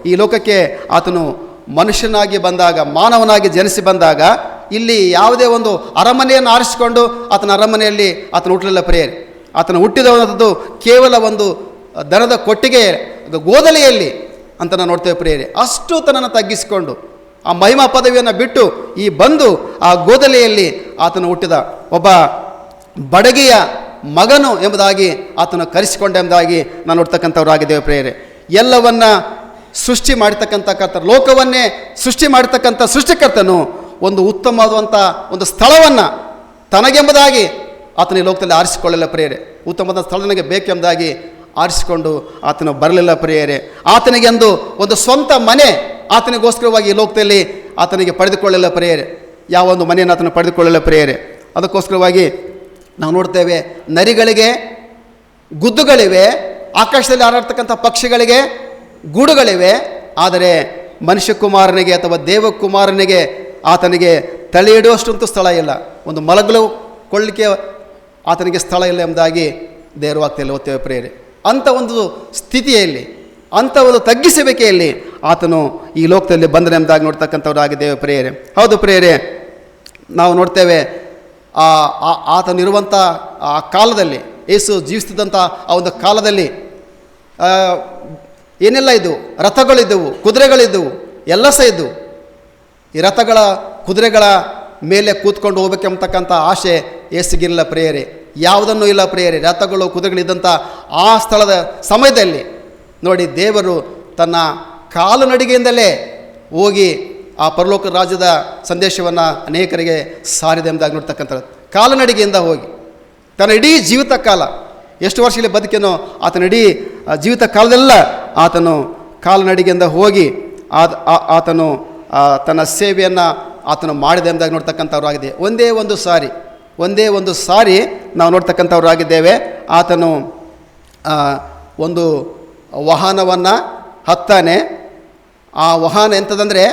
ಈ ಲೋಕಕ್ಕೆ ಆತನು ಮನುಷ್ಯನಾಗಿ ಬಂದಾಗ, ಮಾನವನಾಗಿ ಜನಿಸಿ ಬಂದಾಗ, ಇಲ್ಲಿ ಯಾವುದೇ ಒಂದು ಅರಮನೆಯನ್ನು ಆರಿಸಿಕೊಂಡು ಆತನ ಅರಮನೆಯಲ್ಲಿ ಆತನು ಹುಟ್ಟಲಿಲ್ಲ ಪ್ರಿಯರೇ. ಆತನು ಹುಟ್ಟಿದವಂಥದ್ದು ಕೇವಲ ಒಂದು ದನದ ಕೊಟ್ಟಿಗೆ ಗೋದಲಿಯಲ್ಲಿ ಅಂತ ನಾವು ನೋಡ್ತೇವೆ ಪ್ರಿಯರೇ. ಅಷ್ಟು ತನ್ನನ್ನು ತಗ್ಗಿಸಿಕೊಂಡು ಆ ಮಹಿಮಾ ಪದವಿಯನ್ನು ಬಿಟ್ಟು ಈ ಬಂದು ಆ ಗೋದಲಿಯಲ್ಲಿ ಆತನು ಹುಟ್ಟಿದ ಒಬ್ಬ ಬಡಗಿಯ ಮಗನು ಎಂಬುದಾಗಿ ಆತನು ಕರೆಸಿಕೊಂಡೆಂಬುದಾಗಿ ನಾನು ನೋಡ್ತಕ್ಕಂಥವ್ರಾಗಿದ್ದೇವೆ ಪ್ರಿಯರೇ. ಎಲ್ಲವನ್ನ ಸೃಷ್ಟಿ ಮಾಡಿರ್ತಕ್ಕಂಥ ಕರ್ತರು, ಲೋಕವನ್ನೇ ಸೃಷ್ಟಿ ಮಾಡಿರ್ತಕ್ಕಂಥ ಸೃಷ್ಟಿಕರ್ತನು ಒಂದು ಉತ್ತಮವಾದಂಥ ಒಂದು ಸ್ಥಳವನ್ನು ತನಗೆಂಬುದಾಗಿ ಆತನ ಈ ಲೋಕದಲ್ಲಿ ಆರಿಸಿಕೊಳ್ಳಲಿಲ್ಲ ಪ್ರಿಯರೇ. ಉತ್ತಮವಾದ ಸ್ಥಳ ನನಗೆ ಬೇಕೆಂಬುದಾಗಿ ಆರಿಸಿಕೊಂಡು ಆತನು ಬರಲಿಲ್ಲ ಪ್ರಿಯರೇ. ಆತನಿಗೆ ಒಂದು ಸ್ವಂತ ಮನೆ ಆತನಿಗೋಸ್ಕರವಾಗಿ ಈ ಲೋಕದಲ್ಲಿ ಆತನಿಗೆ ಪಡೆದುಕೊಳ್ಳಲಿಲ್ಲ ಪ್ರಿಯರೇ. ಯಾವೊಂದು ಮನೆಯನ್ನು ಆತನು ಪಡೆದುಕೊಳ್ಳಲಿಲ್ಲ ಪ್ರಿಯರೇ. ಅದಕ್ಕೋಸ್ಕರವಾಗಿ ನಾವು ನೋಡ್ತೇವೆ, ನರಿಗಳಿಗೆ ಗುದ್ದುಗಳಿವೆ, ಆಕಾಶದಲ್ಲಿ ಹಾರಾಡ್ತಕ್ಕಂಥ ಪಕ್ಷಿಗಳಿಗೆ ಗೂಡುಗಳಿವೆ, ಆದರೆ ಮನುಷ್ಯ ಕುಮಾರನಿಗೆ ಅಥವಾ ದೇವಕುಮಾರನಿಗೆ ಆತನಿಗೆ ತಲೆ ಇಡುವಷ್ಟಂತೂ ಸ್ಥಳ ಇಲ್ಲ, ಒಂದು ಮಲಗಲು ಕೊಳ್ಳಿಕ್ಕೆ ಆತನಿಗೆ ಸ್ಥಳ ಇಲ್ಲ ಎಂಬುದಾಗಿ ದೇವರ ವಾಕ್ಯದಲ್ಲಿ ಓದ್ತೇವೆ ಪ್ರಿಯರೇ. ಅಂಥ ಒಂದು ಸ್ಥಿತಿಯಲ್ಲಿ, ಅಂಥ ಒಂದು ತಗ್ಗಿಸುವಿಕೆಯಲ್ಲಿ ಆತನು ಈ ಲೋಕದಲ್ಲಿ ಬಂದನೆಂಬುದಾಗಿ ನೋಡ್ತಕ್ಕಂಥವ್ರಾಗಿದ್ದೇವೆ ಪ್ರಿಯರೇ. ಹೌದು ಪ್ರಿಯರೇ, ನಾವು ನೋಡ್ತೇವೆ ಆತನಿರುವಂಥ ಆ ಕಾಲದಲ್ಲಿ, ಯೇಸು ಜೀವಿಸ್ತಿದ್ದಂಥ ಆ ಒಂದು ಕಾಲದಲ್ಲಿ ಏನೆಲ್ಲ ಇದ್ದವು, ರಥಗಳಿದ್ದವು, ಕುದುರೆಗಳಿದ್ದವು, ಎಲ್ಲ ಸಹ ಇದ್ದವು. ಈ ರಥಗಳ ಕುದುರೆಗಳ ಮೇಲೆ ಕೂತ್ಕೊಂಡು ಹೋಗ್ಬೇಕೆಂಬತಕ್ಕಂಥ ಆಸೆ ಯೇಸುಗಿಲ್ಲ ಪ್ರಿಯರೇ. ಯಾವುದನ್ನೂ ಇಲ್ಲ ಪ್ರಿಯರೇ. ರಥಗಳು ಕುದುರೆಗಳಿದ್ದಂಥ ಆ ಸ್ಥಳದ ಸಮಯದಲ್ಲಿ ನೋಡಿ, ದೇವರು ತನ್ನ ಕಾಲುನಡಿಗೆಯಿಂದಲೇ ಹೋಗಿ ಆ ಪರಲೋಕ ರಾಜ್ಯದ ಸಂದೇಶವನ್ನು ಅನೇಕರಿಗೆ ಸಾರಿದೆ ಎಂಬುದಾಗಿ ನೋಡ್ತಕ್ಕಂಥದ್ದು. ಕಾಲುನಡಿಗೆಯಿಂದ ಹೋಗಿ ತನ್ನ ಇಡೀ ಜೀವಿತ ಕಾಲ, ಎಷ್ಟು ವರ್ಷದಲ್ಲಿ ಬದುಕೇನೋ ಆತನ ಇಡೀ ಜೀವಿತ ಕಾಲದೆಲ್ಲ ಆತನು ಕಾಲುನಡಿಗೆಯಿಂದ ಹೋಗಿ ಆತನು ತನ್ನ ಸೇವೆಯನ್ನು ಆತನು ಮಾಡಿದೆ ಎಂಬುದಾಗಿ ನೋಡ್ತಕ್ಕಂಥವ್ರಾಗಿದೆ. ಒಂದೇ ಒಂದು ಸಾರಿ ನಾವು ನೋಡ್ತಕ್ಕಂಥವ್ರಾಗಿದ್ದೇವೆ. ಆತನು ಒಂದು ವಾಹನವನ್ನು ಹತ್ತಾನೆ. ಆ ವಾಹನ ಎಂಥದಂದರೆ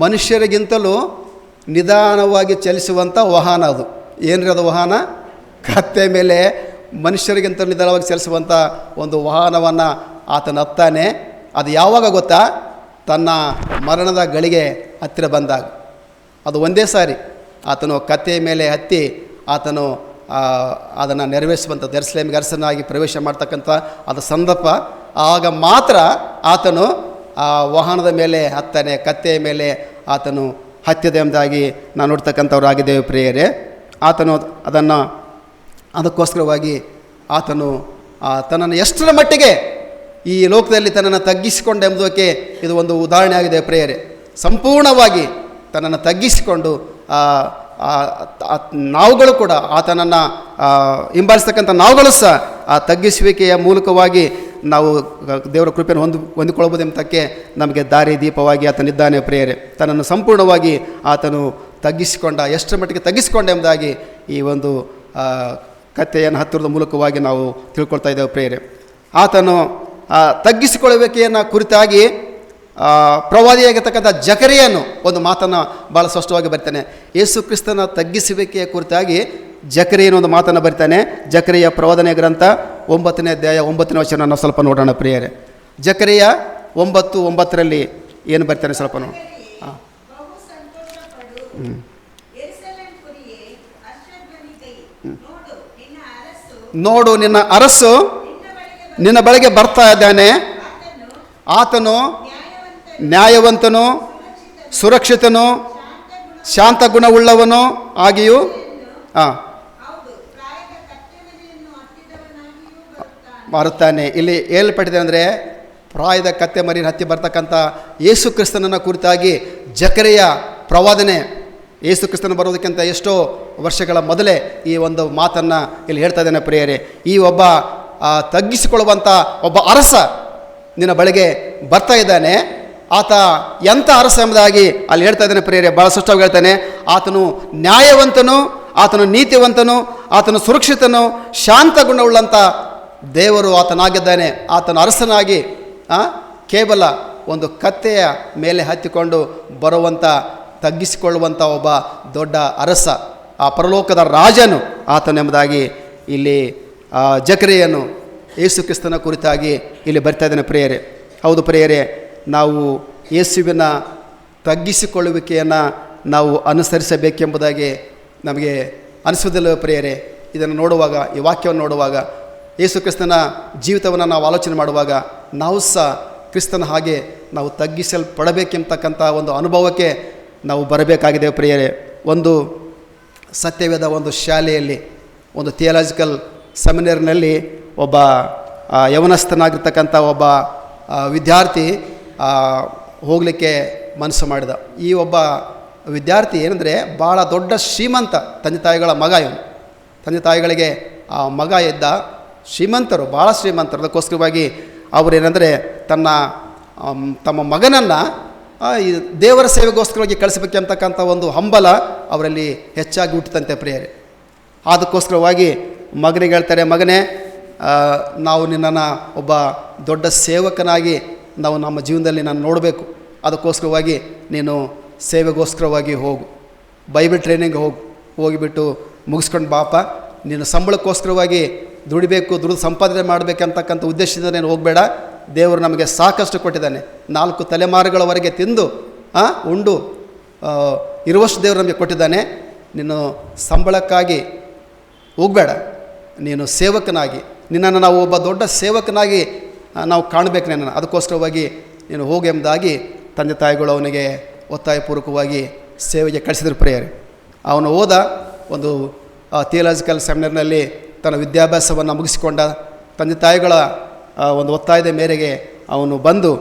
ಮನುಷ್ಯರಿಗಿಂತಲೂ ನಿಧಾನವಾಗಿ ಚಲಿಸುವಂಥ ವಾಹನ ಅದು. ಏನ್ರಿ ಅದು ವಾಹನ? ಕತ್ತೆ ಮೇಲೆ ಮನುಷ್ಯರಿಗಿಂತಲೂ ನಿಧಾನವಾಗಿ ಚಲಿಸುವಂಥ ಒಂದು ವಾಹನವನ್ನು ಆತನು ಹತ್ತಾನೆ. ಅದು ಯಾವಾಗ ಗೊತ್ತಾ? ತನ್ನ ಮರಣದ ಗಳಿಗೆ ಹತ್ತಿರ ಬಂದಾಗ. ಅದು ಒಂದೇ ಸಾರಿ ಆತನು ಕತ್ತೆಯ ಮೇಲೆ ಹತ್ತಿ ಆತನು ಅದನ್ನು ನೆರವೇರಿಸುವಂಥ ಯೆರೂಸಲೇಮಿಗೆ ಅರಸನಾಗಿ ಪ್ರವೇಶ ಮಾಡ್ತಕ್ಕಂಥ ಅದು ಸಂದರ್ಭ. ಆಗ ಮಾತ್ರ ಆತನು ಆ ವಾಹನದ ಮೇಲೆ ಹತ್ತಾನೆ, ಕತ್ತೆಯ ಮೇಲೆ ಆತನು ಹತ್ತಿದೆ ಎಂಬುದಾಗಿ ನಾವು ನೋಡ್ತಕ್ಕಂಥವ್ರಾಗಿದ್ದೇವೆ ಪ್ರಿಯರೇ. ಆತನು ಅದಕ್ಕೋಸ್ಕರವಾಗಿ ಆತನು ತನ್ನನ್ನು ಎಷ್ಟರ ಮಟ್ಟಿಗೆ ಈ ಲೋಕದಲ್ಲಿ ತನ್ನನ್ನು ತಗ್ಗಿಸಿಕೊಂಡೆಂಬುದಕ್ಕೆ ಇದು ಒಂದು ಉದಾಹರಣೆ ಆಗಿದೆ ಪ್ರಿಯರೇ. ಸಂಪೂರ್ಣವಾಗಿ ತನ್ನನ್ನು ತಗ್ಗಿಸಿಕೊಂಡು ನಾವುಗಳು ಕೂಡ ಆತನನ್ನು ಹಿಂಬಾಲಿಸ್ತಕ್ಕಂಥ ನಾವುಗಳು ಸಹ ಆ ತಗ್ಗಿಸುವಿಕೆಯ ಮೂಲಕವಾಗಿ ನಾವು ದೇವರ ಕೃಪೆಯನ್ನು ಹೊಂದಿಕೊಳ್ಳಬಹುದು ಎಂಬುದಕ್ಕೆ ನಮಗೆ ದಾರಿ ದೀಪವಾಗಿ ಆತನಿದ್ದಾನೆ ಪ್ರಿಯರೇ. ತನ್ನನ್ನು ಸಂಪೂರ್ಣವಾಗಿ ಆತನು ತಗ್ಗಿಸಿಕೊಂಡ, ಎಷ್ಟರ ಮಟ್ಟಿಗೆ ತಗ್ಗಿಸಿಕೊಂಡ ಎಂಬುದಾಗಿ ಈ ಒಂದು ಕಥೆಯನ್ನು ಹತ್ತಿರದ ಮೂಲಕವಾಗಿ ನಾವು ತಿಳ್ಕೊಳ್ತಾ ಇದ್ದೇವೆ ಪ್ರಿಯರೇ. ಆತನು ತಗ್ಗಿಸಿಕೊಳ್ಳುವಿಕೆಯನ್ನು ಕುರಿತಾಗಿ ಪ್ರವಾದಿಯಾಗಿರ್ತಕ್ಕಂಥ ಜಕರಿಯನು ಒಂದು ಮಾತನ್ನು ಭಾಳ ಸ್ಪಷ್ಟವಾಗಿ ಬರ್ತಾನೆ. ಯೇಸು ಕ್ರಿಸ್ತನ ತಗ್ಗಿಸುವಿಕೆಯ ಕುರಿತಾಗಿ ಜಕರಿಯನು ಒಂದು ಮಾತನ್ನು ಬರ್ತಾನೆ. ಜಕರಿಯ ಪ್ರವಾದನೆ ಗ್ರಂಥ 9ನೇ ಅಧ್ಯಾಯ 9ನೇ ವಚನ ನಾವು ಸ್ವಲ್ಪ ನೋಡೋಣ ಪ್ರಿಯರೇ. ಜಕರಿಯ 9:9 ಏನು ಬರ್ತಾನೆ ಸ್ವಲ್ಪ ನೋಡಿ. ನೋಡು, ನಿನ್ನ ಅರಸು ನಿನ್ನ ಬಳಿಗೆ ಬರ್ತಾ ಇದ್ದಾನೆ. ಆತನು ನ್ಯಾಯವಂತನು, ಸುರಕ್ಷಿತನು, ಶಾಂತ ಗುಣವುಳ್ಳವನು ಆಗಿಯೂ ಮಾರುತ್ತಾನೆ. ಇಲ್ಲಿ ಹೇಳ್ಪಟ್ಟಿದೆ ಅಂದರೆ ಪ್ರಾಯದ ಕತ್ತೆ ಮರಿನ ಹತ್ತಿ ಬರ್ತಕ್ಕಂಥ ಯೇಸು ಕ್ರಿಸ್ತನನ್ನು ಕುರಿತಾಗಿ ಜಕರಿಯ ಪ್ರವಾದನೆ, ಯೇಸು ಕ್ರಿಸ್ತನ ಬರೋದಕ್ಕಿಂತ ಎಷ್ಟೋ ವರ್ಷಗಳ ಮೊದಲೇ ಈ ಒಂದು ಮಾತನ್ನು ಇಲ್ಲಿ ಹೇಳ್ತಾ ಇದ್ದಾನೆ ಪ್ರಿಯರೇ. ಈ ಒಬ್ಬ ತಗ್ಗಿಸಿಕೊಳ್ಳುವಂಥ ಒಬ್ಬ ಅರಸ ನಿನ್ನ ಬಳಿಗೆ ಬರ್ತಾ ಇದ್ದಾನೆ. ಆತ ಎಂಥ ಅರಸ ಎಂಬುದಾಗಿ ಅಲ್ಲಿ ಹೇಳ್ತಾ ಇದ್ದಾನೆ ಪ್ರಿಯರೇ. ಭಾಳ ಸ್ಪಷ್ಟವಾಗಿ ಹೇಳ್ತಾನೆ. ಆತನು ನ್ಯಾಯವಂತನು, ಆತನು ನೀತಿವಂತನು, ಆತನು ಸುರಕ್ಷಿತನು, ಶಾಂತ ಗುಣವುಳ್ಳಂಥ ದೇವರು ಆತನಾಗಿದ್ದಾನೆ. ಆತನ ಅರಸನಾಗಿ ಕೇವಲ ಒಂದು ಕತ್ತೆಯ ಮೇಲೆ ಹತ್ತಿಕೊಂಡು ಬರುವಂಥ, ತಗ್ಗಿಸಿಕೊಳ್ಳುವಂಥ ಒಬ್ಬ ದೊಡ್ಡ ಅರಸ, ಆ ಪರಲೋಕದ ರಾಜನು ಆತನೆಂಬುದಾಗಿ ಇಲ್ಲಿ ಜಕರಿಯನು ಯೇಸು ಕ್ರಿಸ್ತನ ಕುರಿತಾಗಿ ಇಲ್ಲಿ ಬರ್ತಾ ಇದ್ದಾನೆ ಪ್ರಿಯರೇ. ಹೌದು ಪ್ರಿಯರೇ, ನಾವು ಯೇಸುವಿನ ತಗ್ಗಿಸಿಕೊಳ್ಳುವಿಕೆಯನ್ನು ನಾವು ಅನುಸರಿಸಬೇಕೆಂಬುದಾಗಿ ನಮಗೆ ಅನಿಸುವುದಿಲ್ಲ ಪ್ರಿಯರೇ. ಇದನ್ನು ನೋಡುವಾಗ, ಈ ವಾಕ್ಯವನ್ನು ನೋಡುವಾಗ, ಯೇಸು ಕ್ರಿಸ್ತನ ಜೀವಿತವನ್ನು ನಾವು ಆಲೋಚನೆ ಮಾಡುವಾಗ ನಾವು ಸಹ ಕ್ರಿಸ್ತನ ಹಾಗೆ ನಾವು ತಗ್ಗಿಸಲ್ಪಡಬೇಕೆಂಬತಕ್ಕಂಥ ಒಂದು ಅನುಭವಕ್ಕೆ ನಾವು ಬರಬೇಕಾಗಿದೆ ಪ್ರಿಯರೇ. ಒಂದು ಸತ್ಯವೇದ ಒಂದು ಶಾಲೆಯಲ್ಲಿ, ಒಂದು ಥಿಯಾಲಜಿಕಲ್ ಸೆಮಿನರ್ನಲ್ಲಿ ಒಬ್ಬ ಯವನಸ್ಥನಾಗಿರ್ತಕ್ಕಂಥ ಒಬ್ಬ ವಿದ್ಯಾರ್ಥಿ ಹೋಗಲಿಕ್ಕೆ ಮನಸ್ಸು ಮಾಡಿದ. ಈ ಒಬ್ಬ ವಿದ್ಯಾರ್ಥಿ ಏನಂದರೆ ಭಾಳ ದೊಡ್ಡ ಶ್ರೀಮಂತ ತಂದೆ ತಾಯಿಗಳ ಮಗ. ಇವನು ತಂದೆ ತಾಯಿಗಳಿಗೆ ಆ ಮಗ ಇದ್ದ ಶ್ರೀಮಂತರು, ಭಾಳ ಶ್ರೀಮಂತರು. ಅದಕ್ಕೋಸ್ಕರವಾಗಿ ಅವರೇನೆಂದರೆ ತಮ್ಮ ಮಗನನ್ನು ಈ ದೇವರ ಸೇವೆಗೋಸ್ಕರವಾಗಿ ಕಳಿಸಬೇಕೆಂತಕ್ಕಂಥ ಒಂದು ಹಂಬಲ ಅವರಲ್ಲಿ ಹೆಚ್ಚಾಗಿ ಹುಟ್ಟಿತಂತೆ ಪ್ರಿಯರೇ. ಅದಕ್ಕೋಸ್ಕರವಾಗಿ ಮಗನಿಗೆ ಹೇಳ್ತಾರೆ, ಮಗನೇ, ನಾವು ನಿನ್ನನ್ನು ಒಬ್ಬ ದೊಡ್ಡ ಸೇವಕನಾಗಿ ನಾವು ನಮ್ಮ ಜೀವನದಲ್ಲಿ ನಾನು ನೋಡಬೇಕು. ಅದಕ್ಕೋಸ್ಕರವಾಗಿ ನೀನು ಸೇವೆಗೋಸ್ಕರವಾಗಿ ಹೋಗು, ಬೈಬಲ್ ಟ್ರೈನಿಂಗ್ ಹೋಗಿಬಿಟ್ಟು ಮುಗಿಸ್ಕೊಂಡು ಬಾಪ. ನೀನು ಸಂಬಳಕ್ಕೋಸ್ಕರವಾಗಿ ದುಡಿದು ಸಂಪಾದನೆ ಮಾಡಬೇಕಂತಕ್ಕಂಥ ಉದ್ದೇಶದಿಂದ ನೀನು ಹೋಗಬೇಡ. ದೇವರು ನಮಗೆ ಸಾಕಷ್ಟು ಕೊಟ್ಟಿದ್ದಾನೆ. 4 ತಲೆಮಾರುಗಳವರೆಗೆ ತಿಂದು ಉಂಡು ಇರುವಷ್ಟು ದೇವರು ನಮಗೆ ಕೊಟ್ಟಿದ್ದಾನೆ. ನೀನು ಸಂಬಳಕ್ಕಾಗಿ ಹೋಗಬೇಡ, ನೀನು ಸೇವಕನಾಗಿ, ನಿನ್ನನ್ನು ನಾವು ಒಬ್ಬ ದೊಡ್ಡ ಸೇವಕನಾಗಿ ನಾವು ಕಾಣಬೇಕು ನಿನ್ನನ್ನು. ಅದಕ್ಕೋಸ್ಕರವಾಗಿ ನೀನು ಹೋಗು ಎಂಬುದಾಗಿ ತಂದೆ ತಾಯಿಗಳು ಅವನಿಗೆ ಒತ್ತಾಯಪೂರ್ವಕವಾಗಿ ಸೇವೆಗೆ ಕಳಿಸಿದ್ರು ಪ್ರಿಯರೇ. ಅವನು ಹೋದ. ಒಂದು ಥಿಯಾಲಜಿಕಲ್ ಸೆಮಿನರ್ನಲ್ಲಿ ತನ್ನ ವಿದ್ಯಾಭ್ಯಾಸವನ್ನು ಮುಗಿಸಿಕೊಂಡ. ತಂದೆ ತಾಯಿಗಳ ಒಂದು ಒತ್ತಾಯದ ಮೇರೆಗೆ ಅವನು ಬಂದು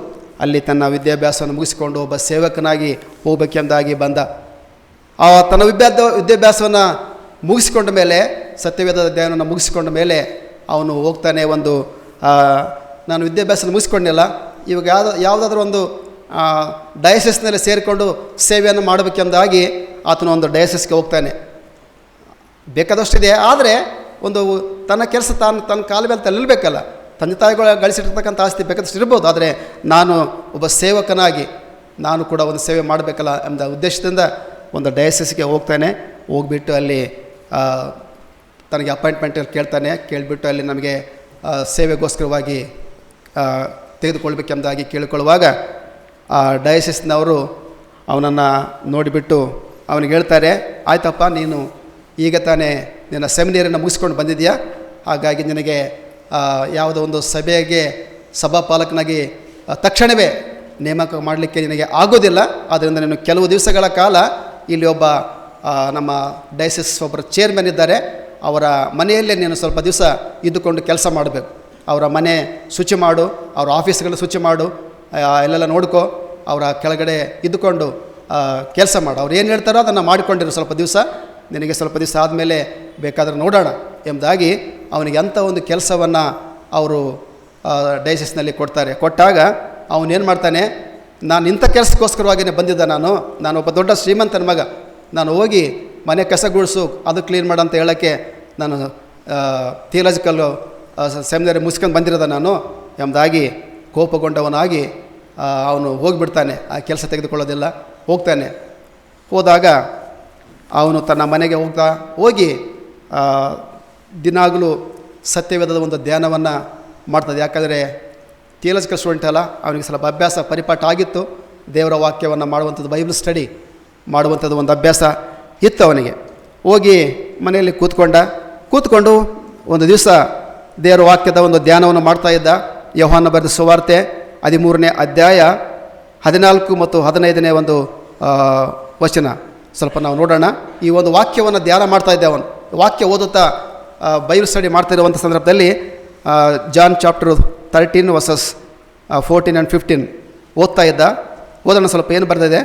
ಅಲ್ಲಿ ತನ್ನ ವಿದ್ಯಾಭ್ಯಾಸವನ್ನು ಮುಗಿಸಿಕೊಂಡು ಒಬ್ಬ ಸೇವಕನಾಗಿ ಹೋಗಬೇಕೆಂಬುದಾಗಿ ಬಂದ. ತನ್ನ ವಿದ್ಯಾಭ್ಯಾಸವನ್ನು ಮುಗಿಸಿಕೊಂಡ ಮೇಲೆ, ಸತ್ಯವೇದ ಅಧ್ಯಯನವನ್ನು ಮುಗಿಸಿಕೊಂಡ ಮೇಲೆ ಅವನು ಹೋಗ್ತಾನೆ. ನಾನು ವಿದ್ಯಾಭ್ಯಾಸ ಮುಗಿಸ್ಕೊಂಡಿಲ್ಲ, ಇವಾಗ ಯಾವುದಾದ್ರೂ ಒಂದು ಡಯಸಿಸ್ನಲ್ಲಿ ಸೇರಿಕೊಂಡು ಸೇವೆಯನ್ನು ಮಾಡಬೇಕೆಂಬುದಾಗಿ ಆತನು ಒಂದು ಡಯಸಿಸ್ಗೆ ಹೋಗ್ತಾನೆ. ಬೇಕಾದಷ್ಟಿದೆ, ಆದರೆ ಒಂದು ತನ್ನ ಕೆಲಸ ತನ್ನ ಕಾಲ ಮೇಲೆ ನಿಲ್ಲಬೇಕಲ್ಲ. ತಂದೆ ತಾಯಿಗಳು ಗಳಿಸಿರ್ತಕ್ಕಂಥ ಆಸ್ತಿ ಬೇಕಾದಷ್ಟು ಇರ್ಬೋದು, ಆದರೆ ನಾನು ಒಬ್ಬ ಸೇವಕನಾಗಿ ನಾನು ಕೂಡ ಒಂದು ಸೇವೆ ಮಾಡಬೇಕಲ್ಲ ಎಂಬ ಉದ್ದೇಶದಿಂದ ಒಂದು ಡಯಸಿಸ್ಗೆ ಹೋಗ್ತಾನೆ. ಹೋಗ್ಬಿಟ್ಟು ಅಲ್ಲಿ ತನಗೆ ಅಪಾಯಿಂಟ್ಮೆಂಟಲ್ಲಿ ಕೇಳಿಬಿಟ್ಟು ಅಲ್ಲಿ ನಮಗೆ ಸೇವೆಗೋಸ್ಕರವಾಗಿ ತೆಗೆದುಕೊಳ್ಬೇಕೆಂಬುದಾಗಿ ಕೇಳಿಕೊಳ್ಳುವಾಗ ಆ ಡಯಸಿಸ್ನವರು ಅವನನ್ನು ನೋಡಿಬಿಟ್ಟು ಅವನಿಗೆ ಹೇಳ್ತಾರೆ, ಆಯ್ತಪ್ಪ, ನೀನು ಈಗ ತಾನೇ ನಿನ್ನ ಸೆಮಿನರಿಯನ್ನು ಮುಗಿಸ್ಕೊಂಡು ಬಂದಿದೆಯಾ, ಹಾಗಾಗಿ ನಿನಗೆ ಯಾವುದೋ ಒಂದು ಸಭೆಗೆ ಸಭಾಪಾಲಕನಾಗಿ ತಕ್ಷಣವೇ ನೇಮಕ ಮಾಡಲಿಕ್ಕೆ ನಿನಗೆ ಆಗೋದಿಲ್ಲ. ಆದ್ದರಿಂದ ನೀನು ಕೆಲವು ದಿವಸಗಳ ಕಾಲ ಇಲ್ಲಿ ಒಬ್ಬ ನಮ್ಮ ಡಯಸಿಸ್ ಒಬ್ಬರು ಚೇರ್ಮನ್ ಇದ್ದಾರೆ, ಅವರ ಮನೆಯಲ್ಲೇ ನೀನು ಸ್ವಲ್ಪ ದಿವಸ ಇದ್ದುಕೊಂಡು ಕೆಲಸ ಮಾಡಬೇಕು. ಅವರ ಮನೆ ಶುಚಿ ಮಾಡು, ಅವರ ಆಫೀಸ್ಗಳು ಶುಚಿ ಮಾಡು, ಎಲ್ಲೆಲ್ಲ ನೋಡ್ಕೋ, ಅವರ ಕೆಳಗಡೆ ಇದ್ದುಕೊಂಡು ಕೆಲಸ ಮಾಡು. ಅವ್ರು ಏನು ಹೇಳ್ತಾರೋ ಅದನ್ನು ಮಾಡಿಕೊಂಡಿರು ಸ್ವಲ್ಪ ದಿವಸ, ನಿನಗೆ ಸ್ವಲ್ಪ ದಿವಸ ಆದಮೇಲೆ ಬೇಕಾದ್ರೆ ನೋಡೋಣ ಎಂಬುದಾಗಿ ಅವನಿಗೆ ಅಂಥ ಒಂದು ಕೆಲಸವನ್ನು ಅವರು ಡೈಸಿಸ್ನಲ್ಲಿ ಕೊಡ್ತಾರೆ. ಕೊಟ್ಟಾಗ ಅವನೇನು ಮಾಡ್ತಾನೆ, ನಾನು ಇಂಥ ಕೆಲಸಕ್ಕೋಸ್ಕರವಾಗಿಯೇ ಬಂದಿದ್ದ, ನಾನು ಒಬ್ಬ ದೊಡ್ಡ ಶ್ರೀಮಂತನ ಮಗ, ನಾನು ಹೋಗಿ ಮನೆ ಕಸ ಗುಡಿಸು ಅದು ಕ್ಲೀನ್ ಮಾಡಂತ ಹೇಳೋಕ್ಕೆ ನಾನು ಥಿಯಲಾಜಿಕಲ್ಲು ಸೆಮಿನರಿ ಮುಗಿಸ್ಕೊಂಡು ಬಂದಿರೋದ ನಾನು ಎಂಬುದಾಗಿ ಕೋಪಗೊಂಡವನಾಗಿ ಅವನು ಹೋಗಿಬಿಡ್ತಾನೆ. ಆ ಕೆಲಸ ತೆಗೆದುಕೊಳ್ಳೋದಿಲ್ಲ, ಹೋಗ್ತಾನೆ. ಹೋದಾಗ ಅವನು ತನ್ನ ಮನೆಗೆ ಹೋಗಿ ದಿನಾಗಲೂ ಸತ್ಯವೇದದ ಒಂದು ಧ್ಯಾನವನ್ನು ಮಾಡ್ತದೆ. ಯಾಕಂದರೆ ಥಿಯಲಾಜಿಕಲ್ ಸ್ಟೂಡೆಂಟ್ ಅಲ್ಲ, ಅವನಿಗೆ ಸ್ವಲ್ಪ ಅಭ್ಯಾಸ ಪರಿಪಾಠ ಆಗಿತ್ತು. ದೇವರ ವಾಕ್ಯವನ್ನು ಮಾಡುವಂಥದ್ದು, ಬೈಬಲ್ ಸ್ಟಡಿ ಮಾಡುವಂಥದ್ದು ಒಂದು ಅಭ್ಯಾಸ ಇತ್ತು ಅವನಿಗೆ. ಹೋಗಿ ಮನೆಯಲ್ಲಿ ಕೂತ್ಕೊಂಡು ಒಂದು ದಿವಸ ದೇವರ ವಾಕ್ಯದ ಒಂದು ಧ್ಯಾನವನ್ನು ಮಾಡ್ತಾಯಿದ್ದ. ಯೋಹಾನ ಬರೆದ ಸುವಾರ್ತೆ 13ನೇ ಅಧ್ಯಾಯ 14 ಮತ್ತು 15ನೇ ಒಂದು ವಚನ ಸ್ವಲ್ಪ ನಾವು ನೋಡೋಣ. ಈ ಒಂದು ವಾಕ್ಯವನ್ನು ಧ್ಯಾನ ಮಾಡ್ತಾಯಿದ್ದೆ. ಅವನು ವಾಕ್ಯ ಓದುತ್ತಾ ಬೈಬಲ್ ಸ್ಟಡಿ ಮಾಡ್ತಿರುವಂಥ ಸಂದರ್ಭದಲ್ಲಿ ಜಾನ್ ಚಾಪ್ಟರ್ 13 ವರ್ಸಸ್ 14 ಆ್ಯಂಡ್ 15 ಓದ್ತಾ ಇದ್ದ. ಓದೋಣ ಸ್ವಲ್ಪ, ಏನು ಬರ್ತಿದೆ.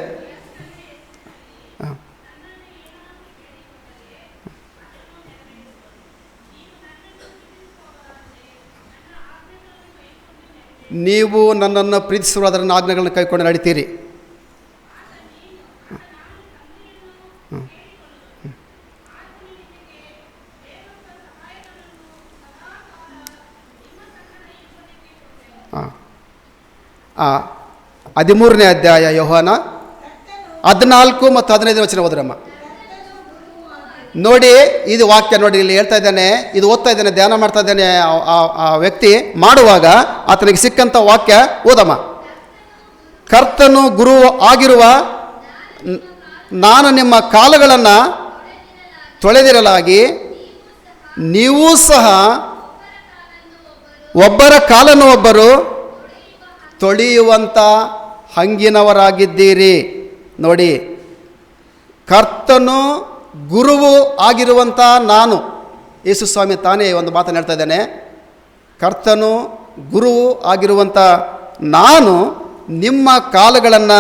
ನೀವು ನನ್ನನ್ನು ಪ್ರೀತಿಸುವ ಅದರ ಆಜ್ಞೆಗಳನ್ನು ಕೈಕೊಂಡು ನಡೀತೀರಿ. ಹಾಂ 13ನೇ ಅಧ್ಯಾಯ ಯೋಹಾನ 14 ಮತ್ತು 15 ವಚನ ಓದ್ರಮ್ಮ. ನೋಡಿ, ಇದು ವಾಕ್ಯ ನೋಡಿ, ಇಲ್ಲಿ ಹೇಳ್ತಾ ಇದ್ದಾನೆ, ಇದು ಓದ್ತಾ ಇದ್ದಾನೆ, ಧ್ಯಾನ ಮಾಡ್ತಾ ಇದ್ದಾನೆ ಆ ವ್ಯಕ್ತಿ. ಮಾಡುವಾಗ ಆತನಿಗೆ ಸಿಕ್ಕಂಥ ವಾಕ್ಯ ಓದಮ್ಮ. ಕರ್ತನು ಗುರು ಆಗಿರುವ ನಾನು ನಿಮ್ಮ ಕಾಲುಗಳನ್ನು ತೊಳೆದಿರಲಾಗಿ ನೀವೂ ಸಹ ಒಬ್ಬರ ಕಾಲನ್ನು ಒಬ್ಬರು ತೊಳೆಯುವಂಥ ಹಂಗಿನವರಾಗಿದ್ದೀರಿ. ನೋಡಿ, ಕರ್ತನು ಗುರುವು ಆಗಿರುವಂಥ ನಾನು, ಯೇಸು ಸ್ವಾಮಿ ತಾನೇ ಒಂದು ಮಾತನ್ನು ಹೇಳ್ತಾ ಇದ್ದಾನೆ. ಕರ್ತನು ಗುರುವು ಆಗಿರುವಂಥ ನಾನು ನಿಮ್ಮ ಕಾಲುಗಳನ್ನು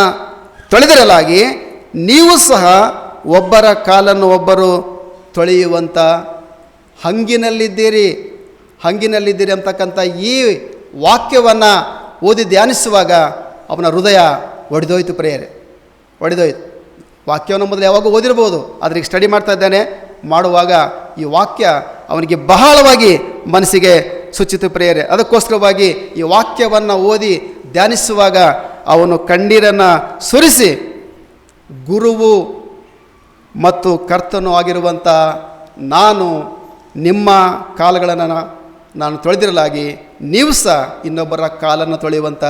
ತೊಳೆದಿರಲಾಗಿ ನೀವು ಸಹ ಒಬ್ಬರ ಕಾಲನ್ನು ಒಬ್ಬರು ತೊಳೆಯುವಂಥ ಹಂಗಿನಲ್ಲಿದ್ದೀರಿ ಅಂತಕ್ಕಂಥ ಈ ವಾಕ್ಯವನ್ನು ಓದಿ ಧ್ಯಾನಿಸುವಾಗ ಅವನ ಹೃದಯ ಒಡೆದೋಯ್ತು. ಪ್ರೇಯರೆ, ಒಡೆದೋಯ್ತು. ವಾಕ್ಯವನ್ನು ಮೊದಲು ಯಾವಾಗ ಓದಿರ್ಬೋದು, ಆದರೆ ಈಗ ಸ್ಟಡಿ ಮಾಡ್ತಾ ಇದ್ದಾನೆ. ಮಾಡುವಾಗ ಈ ವಾಕ್ಯ ಅವನಿಗೆ ಬಹಳವಾಗಿ ಮನಸ್ಸಿಗೆ ಸುಚಿತು. ಪ್ರೇಯರೆ, ಅದಕ್ಕೋಸ್ಕರವಾಗಿ ಈ ವಾಕ್ಯವನ್ನು ಓದಿ ಧ್ಯಾನಿಸುವಾಗ ಅವನು ಕಣ್ಣೀರನ್ನು ಸುರಿಸಿ, ಗುರುವು ಮತ್ತು ಕರ್ತನು ಆಗಿರುವಂಥ ನಾನು ನಿಮ್ಮ ಕಾಲುಗಳನ್ನು ನಾನು ತೊಳೆದಿರಲಾಗಿ ನೀವು ಸಹ ಇನ್ನೊಬ್ಬರ ಕಾಲನ್ನು ತೊಳೆಯುವಂಥ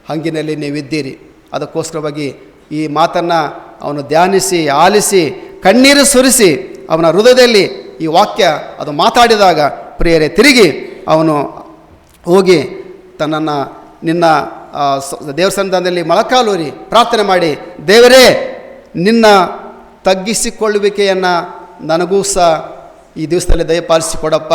ಹಂಗಿನಲ್ಲಿ ನೀವಿದ್ದೀರಿ. ಅದಕ್ಕೋಸ್ಕರವಾಗಿ ಈ ಮಾತನ್ನು ಅವನು ಧ್ಯಾನಿಸಿ ಆಲಿಸಿ ಕಣ್ಣೀರು ಸುರಿಸಿ ಅವನ ಹೃದಯದಲ್ಲಿ ಈ ವಾಕ್ಯ ಅದು ಮಾತಾಡಿದಾಗ ಪ್ರಿಯರೇ, ತಿರುಗಿ ಅವನು ಹೋಗಿ ತನ್ನನ್ನು ನಿನ್ನ ದೇವರ ಸನ್ನಿಧಾನದಲ್ಲಿ ಮೊಳಕಾಲೂರಿ ಪ್ರಾರ್ಥನೆ ಮಾಡಿ, ದೇವರೇ ನಿನ್ನ ತಗ್ಗಿಸಿಕೊಳ್ಳುವಿಕೆಯನ್ನು ನನಗೂ ಸಹ ಈ ದಿವಸದಲ್ಲಿ ದಯಪಾಲಿಸಿಕೊಡಪ್ಪ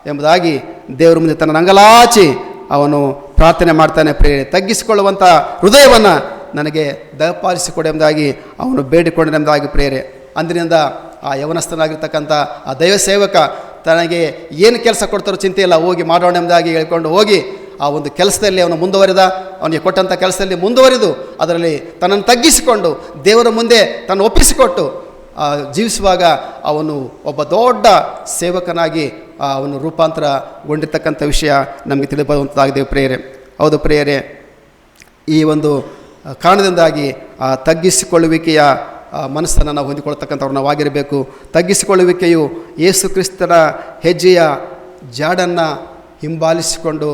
ಎಂಬುದಾಗಿ ದೇವರ ಮುಂದೆ ತನ್ನ ಅಂಗಲಾಚಿ ಅವನು ಪ್ರಾರ್ಥನೆ ಮಾಡ್ತಾನೆ. ಪ್ರಿಯರೇ, ತಗ್ಗಿಸಿಕೊಳ್ಳುವಂಥ ಹೃದಯವನ್ನು ನನಗೆ ದಯಪಾಲಿಸಿಕೊಡು ಎಂಬುದಾಗಿ ಅವನು ಬೇಡಿಕೊಂಡೆಂಬುದಾಗಿ ಪ್ರಿಯರೇ, ಅಂದಿನಿಂದ ಆ ಯವನಸ್ಥನಾಗಿರ್ತಕ್ಕಂಥ ಆ ದೈವ ಸೇವಕ ತನಗೆ ಏನು ಕೆಲಸ ಕೊಡ್ತಾರೋ ಚಿಂತೆ ಇಲ್ಲ, ಹೋಗಿ ಮಾಡೋಣ ಎಂಬುದಾಗಿ ಹೇಳ್ಕೊಂಡು ಹೋಗಿ ಆ ಒಂದು ಕೆಲಸದಲ್ಲಿ ಅವನು ಮುಂದುವರಿದ. ಅವನಿಗೆ ಕೊಟ್ಟಂಥ ಕೆಲಸದಲ್ಲಿ ಮುಂದುವರಿದು ಅದರಲ್ಲಿ ತನ್ನನ್ನು ತಗ್ಗಿಸಿಕೊಂಡು ದೇವರ ಮುಂದೆ ತನ್ನ ಒಪ್ಪಿಸಿಕೊಟ್ಟು ಜೀವಿಸುವಾಗ ಅವನು ಒಬ್ಬ ದೊಡ್ಡ ಸೇವಕನಾಗಿ ಅವನು ರೂಪಾಂತರಗೊಂಡಿರ್ತಕ್ಕಂಥ ವಿಷಯ ನಮಗೆ ತಿಳಿದುಬರುವಂಥದ್ದಾಗಿದೆ ಪ್ರಿಯರೇ. ಹೌದು ಪ್ರಿಯರೇ, ಈ ಒಂದು ಕಾರಣದಿಂದಾಗಿ ಆ ತಗ್ಗಿಸಿಕೊಳ್ಳುವಿಕೆಯ ಮನಸ್ಸನ್ನು ನಾವು ಹೊಂದಿಕೊಳ್ತಕ್ಕಂಥವ್ರು ನಾವಾಗಿರಬೇಕು. ತಗ್ಗಿಸಿಕೊಳ್ಳುವಿಕೆಯು ಯೇಸು ಕ್ರಿಸ್ತನ ಹೆಜ್ಜೆಯ ಜಾಡನ್ನು ಹಿಂಬಾಲಿಸಿಕೊಂಡು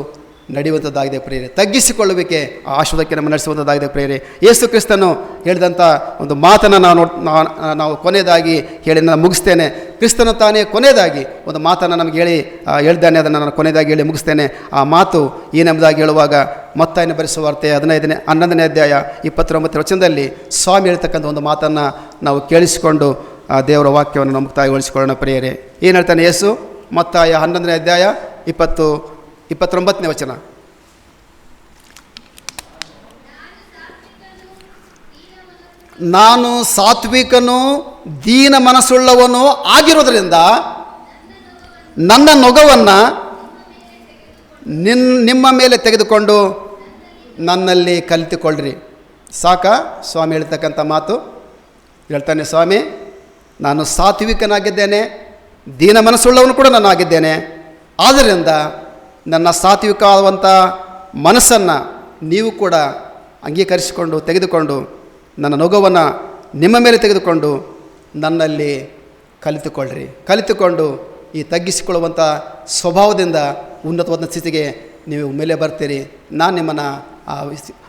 ನಡೆಯುವಂಥದ್ದಾಗಿದೆ ಪ್ರಿಯರೇ. ತಗ್ಗಿಸಿಕೊಳ್ಳುವಿಕೆ ಆ ಆಶೀರ್ವಾದಕ್ಕೆ ನಮ್ಮ ನಡೆಸುವಂಥದ್ದಾಗಿದೆ ಪ್ರಿಯರೇ. ಯೇಸು ಕ್ರಿಸ್ತನು ಹೇಳಿದಂಥ ಒಂದು ಮಾತನ್ನು ನಾವು ಕೊನೆಯದಾಗಿ ಹೇಳಿ ನಾನು ಮುಗಿಸ್ತೇನೆ. ಕ್ರಿಸ್ತನು ತಾನೇ ಕೊನೆಯದಾಗಿ ಒಂದು ಮಾತನ್ನು ನಮಗೆ ಹೇಳ್ದಾನೆ, ಅದನ್ನು ನಾನು ಕೊನೆಯದಾಗಿ ಹೇಳಿ ಮುಗಿಸ್ತೇನೆ. ಆ ಮಾತು ಏನೆಂಬುದಾಗಿ ಹೇಳುವಾಗ ಮತ್ತಾಯನ ಬರೆಸುವಾರ್ತೆ 11ನೇ ಅಧ್ಯಾಯ 29ನೇ ವಚನದಲ್ಲಿ ಸ್ವಾಮಿ ಹೇಳ್ತಕ್ಕಂಥ ಒಂದು ಮಾತನ್ನು ನಾವು ಕೇಳಿಸಿಕೊಂಡು ಆ ದೇವರ ವಾಕ್ಯವನ್ನು ನಾವು ಮುಕ್ತಾಯಗೊಳಿಸಿಕೊಳ್ಳೋಣ ಪ್ರಿಯರೇ. ಏನು ಹೇಳ್ತಾನೆ ಯೇಸು? ಮತ್ತಾಯ 11ನೇ ಅಧ್ಯಾಯ 29ನೇ ವಚನ. ನಾನು ಸಾತ್ವಿಕನು ದೀನ ಮನಸ್ಸುಳ್ಳವನು ಆಗಿರೋದ್ರಿಂದ ನನ್ನ ನೊಗವನ್ನು ನಿಮ್ಮ ಮೇಲೆ ತೆಗೆದುಕೊಂಡು ನನ್ನಲ್ಲಿ ಕಲಿತುಕೊಳ್ಳ್ರಿ. ಸಾಕಾ ಸ್ವಾಮಿ ಹೇಳ್ತಕ್ಕಂಥ ಮಾತು? ಹೇಳ್ತಾನೆ ಸ್ವಾಮಿ, ನಾನು ಸಾತ್ವಿಕನಾಗಿದ್ದೇನೆ, ದೀನ ಮನಸ್ಸುಳ್ಳವನು ಕೂಡ ನಾನು ಆಗಿದ್ದೇನೆ. ಆದ್ದರಿಂದ ನನ್ನ ಸಾತ್ವಿಕವಾದಂಥ ಮನಸ್ಸನ್ನು ನೀವು ಕೂಡ ಅಂಗೀಕರಿಸಿಕೊಂಡು ತೆಗೆದುಕೊಂಡು ನನ್ನ ನೊಗವನ್ನು ನಿಮ್ಮ ಮೇಲೆ ತೆಗೆದುಕೊಂಡು ನನ್ನಲ್ಲಿ ಕಲಿತುಕೊಳ್ಳ್ರಿ. ಕಲಿತುಕೊಂಡು ಈ ತಗ್ಗಿಸಿಕೊಳ್ಳುವಂಥ ಸ್ವಭಾವದಿಂದ ಉನ್ನತವಾದ ಸ್ಥಿತಿಗೆ ನೀವು ಮೇಲೆ ಬರ್ತೀರಿ. ನಾನು ನಿಮ್ಮನ್ನು ಆ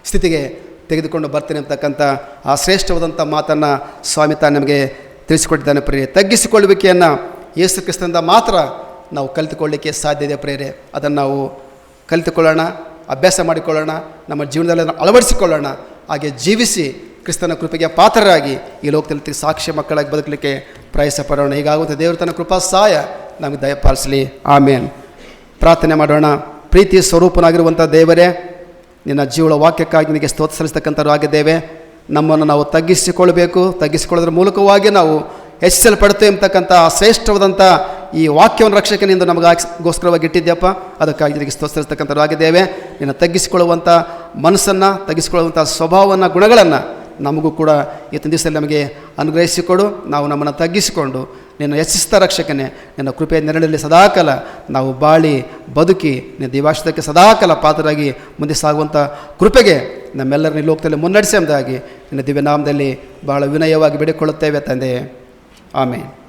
ಸ್ಥಿತಿಗೆ ತೆಗೆದುಕೊಂಡು ಬರ್ತೀನಿ ಅಂತಕ್ಕಂಥ ಆ ಶ್ರೇಷ್ಠವಾದಂಥ ಮಾತನ್ನು ಸ್ವಾಮಿ ತಾನು ನಮಗೆ ತಿಳಿಸಿಕೊಟ್ಟಿದ್ದಾನೆ ಪ್ರಿಯರೇ. ತಗ್ಗಿಸಿಕೊಳ್ಳುವಿಕೆಯನ್ನು ಯೇಸು ಕ್ರಿಸ್ತನಿಂದ ಮಾತ್ರ ನಾವು ಕಲಿತುಕೊಳ್ಳಲಿಕ್ಕೆ ಸಾಧ್ಯ ಇದೆ ಪ್ರಿಯರೇ. ಅದನ್ನು ನಾವು ಕಲಿತುಕೊಳ್ಳೋಣ, ಅಭ್ಯಾಸ ಮಾಡಿಕೊಳ್ಳೋಣ, ನಮ್ಮ ಜೀವನದಲ್ಲಿ ಅದನ್ನು ಅಳವಡಿಸಿಕೊಳ್ಳೋಣ. ಹಾಗೆ ಜೀವಿಸಿ ಕ್ರಿಸ್ತನ ಕೃಪೆಗೆ ಪಾತ್ರರಾಗಿ ಈ ಲೋಕದಲ್ಲಿ ಸಾಕ್ಷಿ ಮಕ್ಕಳಾಗಿ ಬದುಕಲಿಕ್ಕೆ ಪ್ರಯಾಸ ಪಡೋಣ. ಹೀಗಾಗುವಂಥ ದೇವರು ತನ್ನ ಕೃಪಾ ಸಹಾಯ ನಮಗೆ ದಯಪಾಲಿಸಲಿ. ಆಮೇನ್. ಪ್ರಾರ್ಥನೆ ಮಾಡೋಣ. ಪ್ರೀತಿ ಸ್ವರೂಪನಾಗಿರುವಂಥ ದೇವರೇ, ನಿನ್ನ ಜೀವಳ ವಾಕ್ಯಕ್ಕಾಗಿ ನಿನಗೆ ಸ್ತೋತ್ರ ಸಲ್ಲಿಸ್ತಕ್ಕಂಥವ್ರು ಆಗಿದ್ದೇವೆ. ನಮ್ಮನ್ನು ನಾವು ತಗ್ಗಿಸಿಕೊಳ್ಳಬೇಕು. ತಗ್ಗಿಸಿಕೊಳ್ಳೋದ್ರ ಮೂಲಕವಾಗಿ ನಾವು ಹೆಚ್ಚಿಸಲ್ಪಡುತ್ತೇವೆ ಎಂಬತಕ್ಕಂಥ ಶ್ರೇಷ್ಠವಾದಂಥ ಈ ವಾಕ್ಯವನ್ನು ರಕ್ಷಕನಿಂದ ನಮಗೋಸ್ಕರವಾಗಿ ಇಟ್ಟಿದ್ಯಪ್ಪ. ಅದಕ್ಕಾಗಿ ನಿನಗೆ ಸ್ತೋತ್ರ ಸಲ್ಲಿಸ್ತಕ್ಕಂಥವ್ರು ಆಗಿದ್ದೇವೆ. ನಿನ್ನ ತಗ್ಗಿಸಿಕೊಳ್ಳುವಂಥ ಮನಸ್ಸನ್ನು, ತಗ್ಗಿಸಿಕೊಳ್ಳುವಂಥ ಸ್ವಭಾವವನ್ನು, ಗುಣಗಳನ್ನು ನಮಗೂ ಕೂಡ ಇವತ್ತಿನ ದಿವಸದಲ್ಲಿ ನಮಗೆ ಅನುಗ್ರಹಿಸಿಕೊಡು. ನಾವು ನಮ್ಮನ್ನು ತಗ್ಗಿಸಿಕೊಂಡು ನಿನ್ನ ಹೆಚ್ಚಿಸ್ತಾ ರಕ್ಷಕನೇ, ನಿನ್ನ ಕೃಪೆಯ ನೆರಳಲ್ಲಿ ಸದಾಕಾಲ ನಾವು ಬಾಳಿ ಬದುಕಿ ನಿನ್ನ ದಿವಾಶದಕ್ಕೆ ಸದಾಕಾಲ ಪಾತ್ರರಾಗಿ ಮುಂದೆ ಸಾಗುವಂಥ ಕೃಪೆಗೆ ನಮ್ಮೆಲ್ಲರನ್ನ ಈ ಲೋಕದಲ್ಲಿ ಮುನ್ನಡೆಸಿ ಎಂಬುದಾಗಿ ನಿನ್ನ ದಿವ್ಯನಾಮದಲ್ಲಿ ಬಹಳ ವಿನಯವಾಗಿ ಬೇಡಿಕೊಳ್ಳುತ್ತೇವೆ ತಂದೆ. ಆಮೇನ್.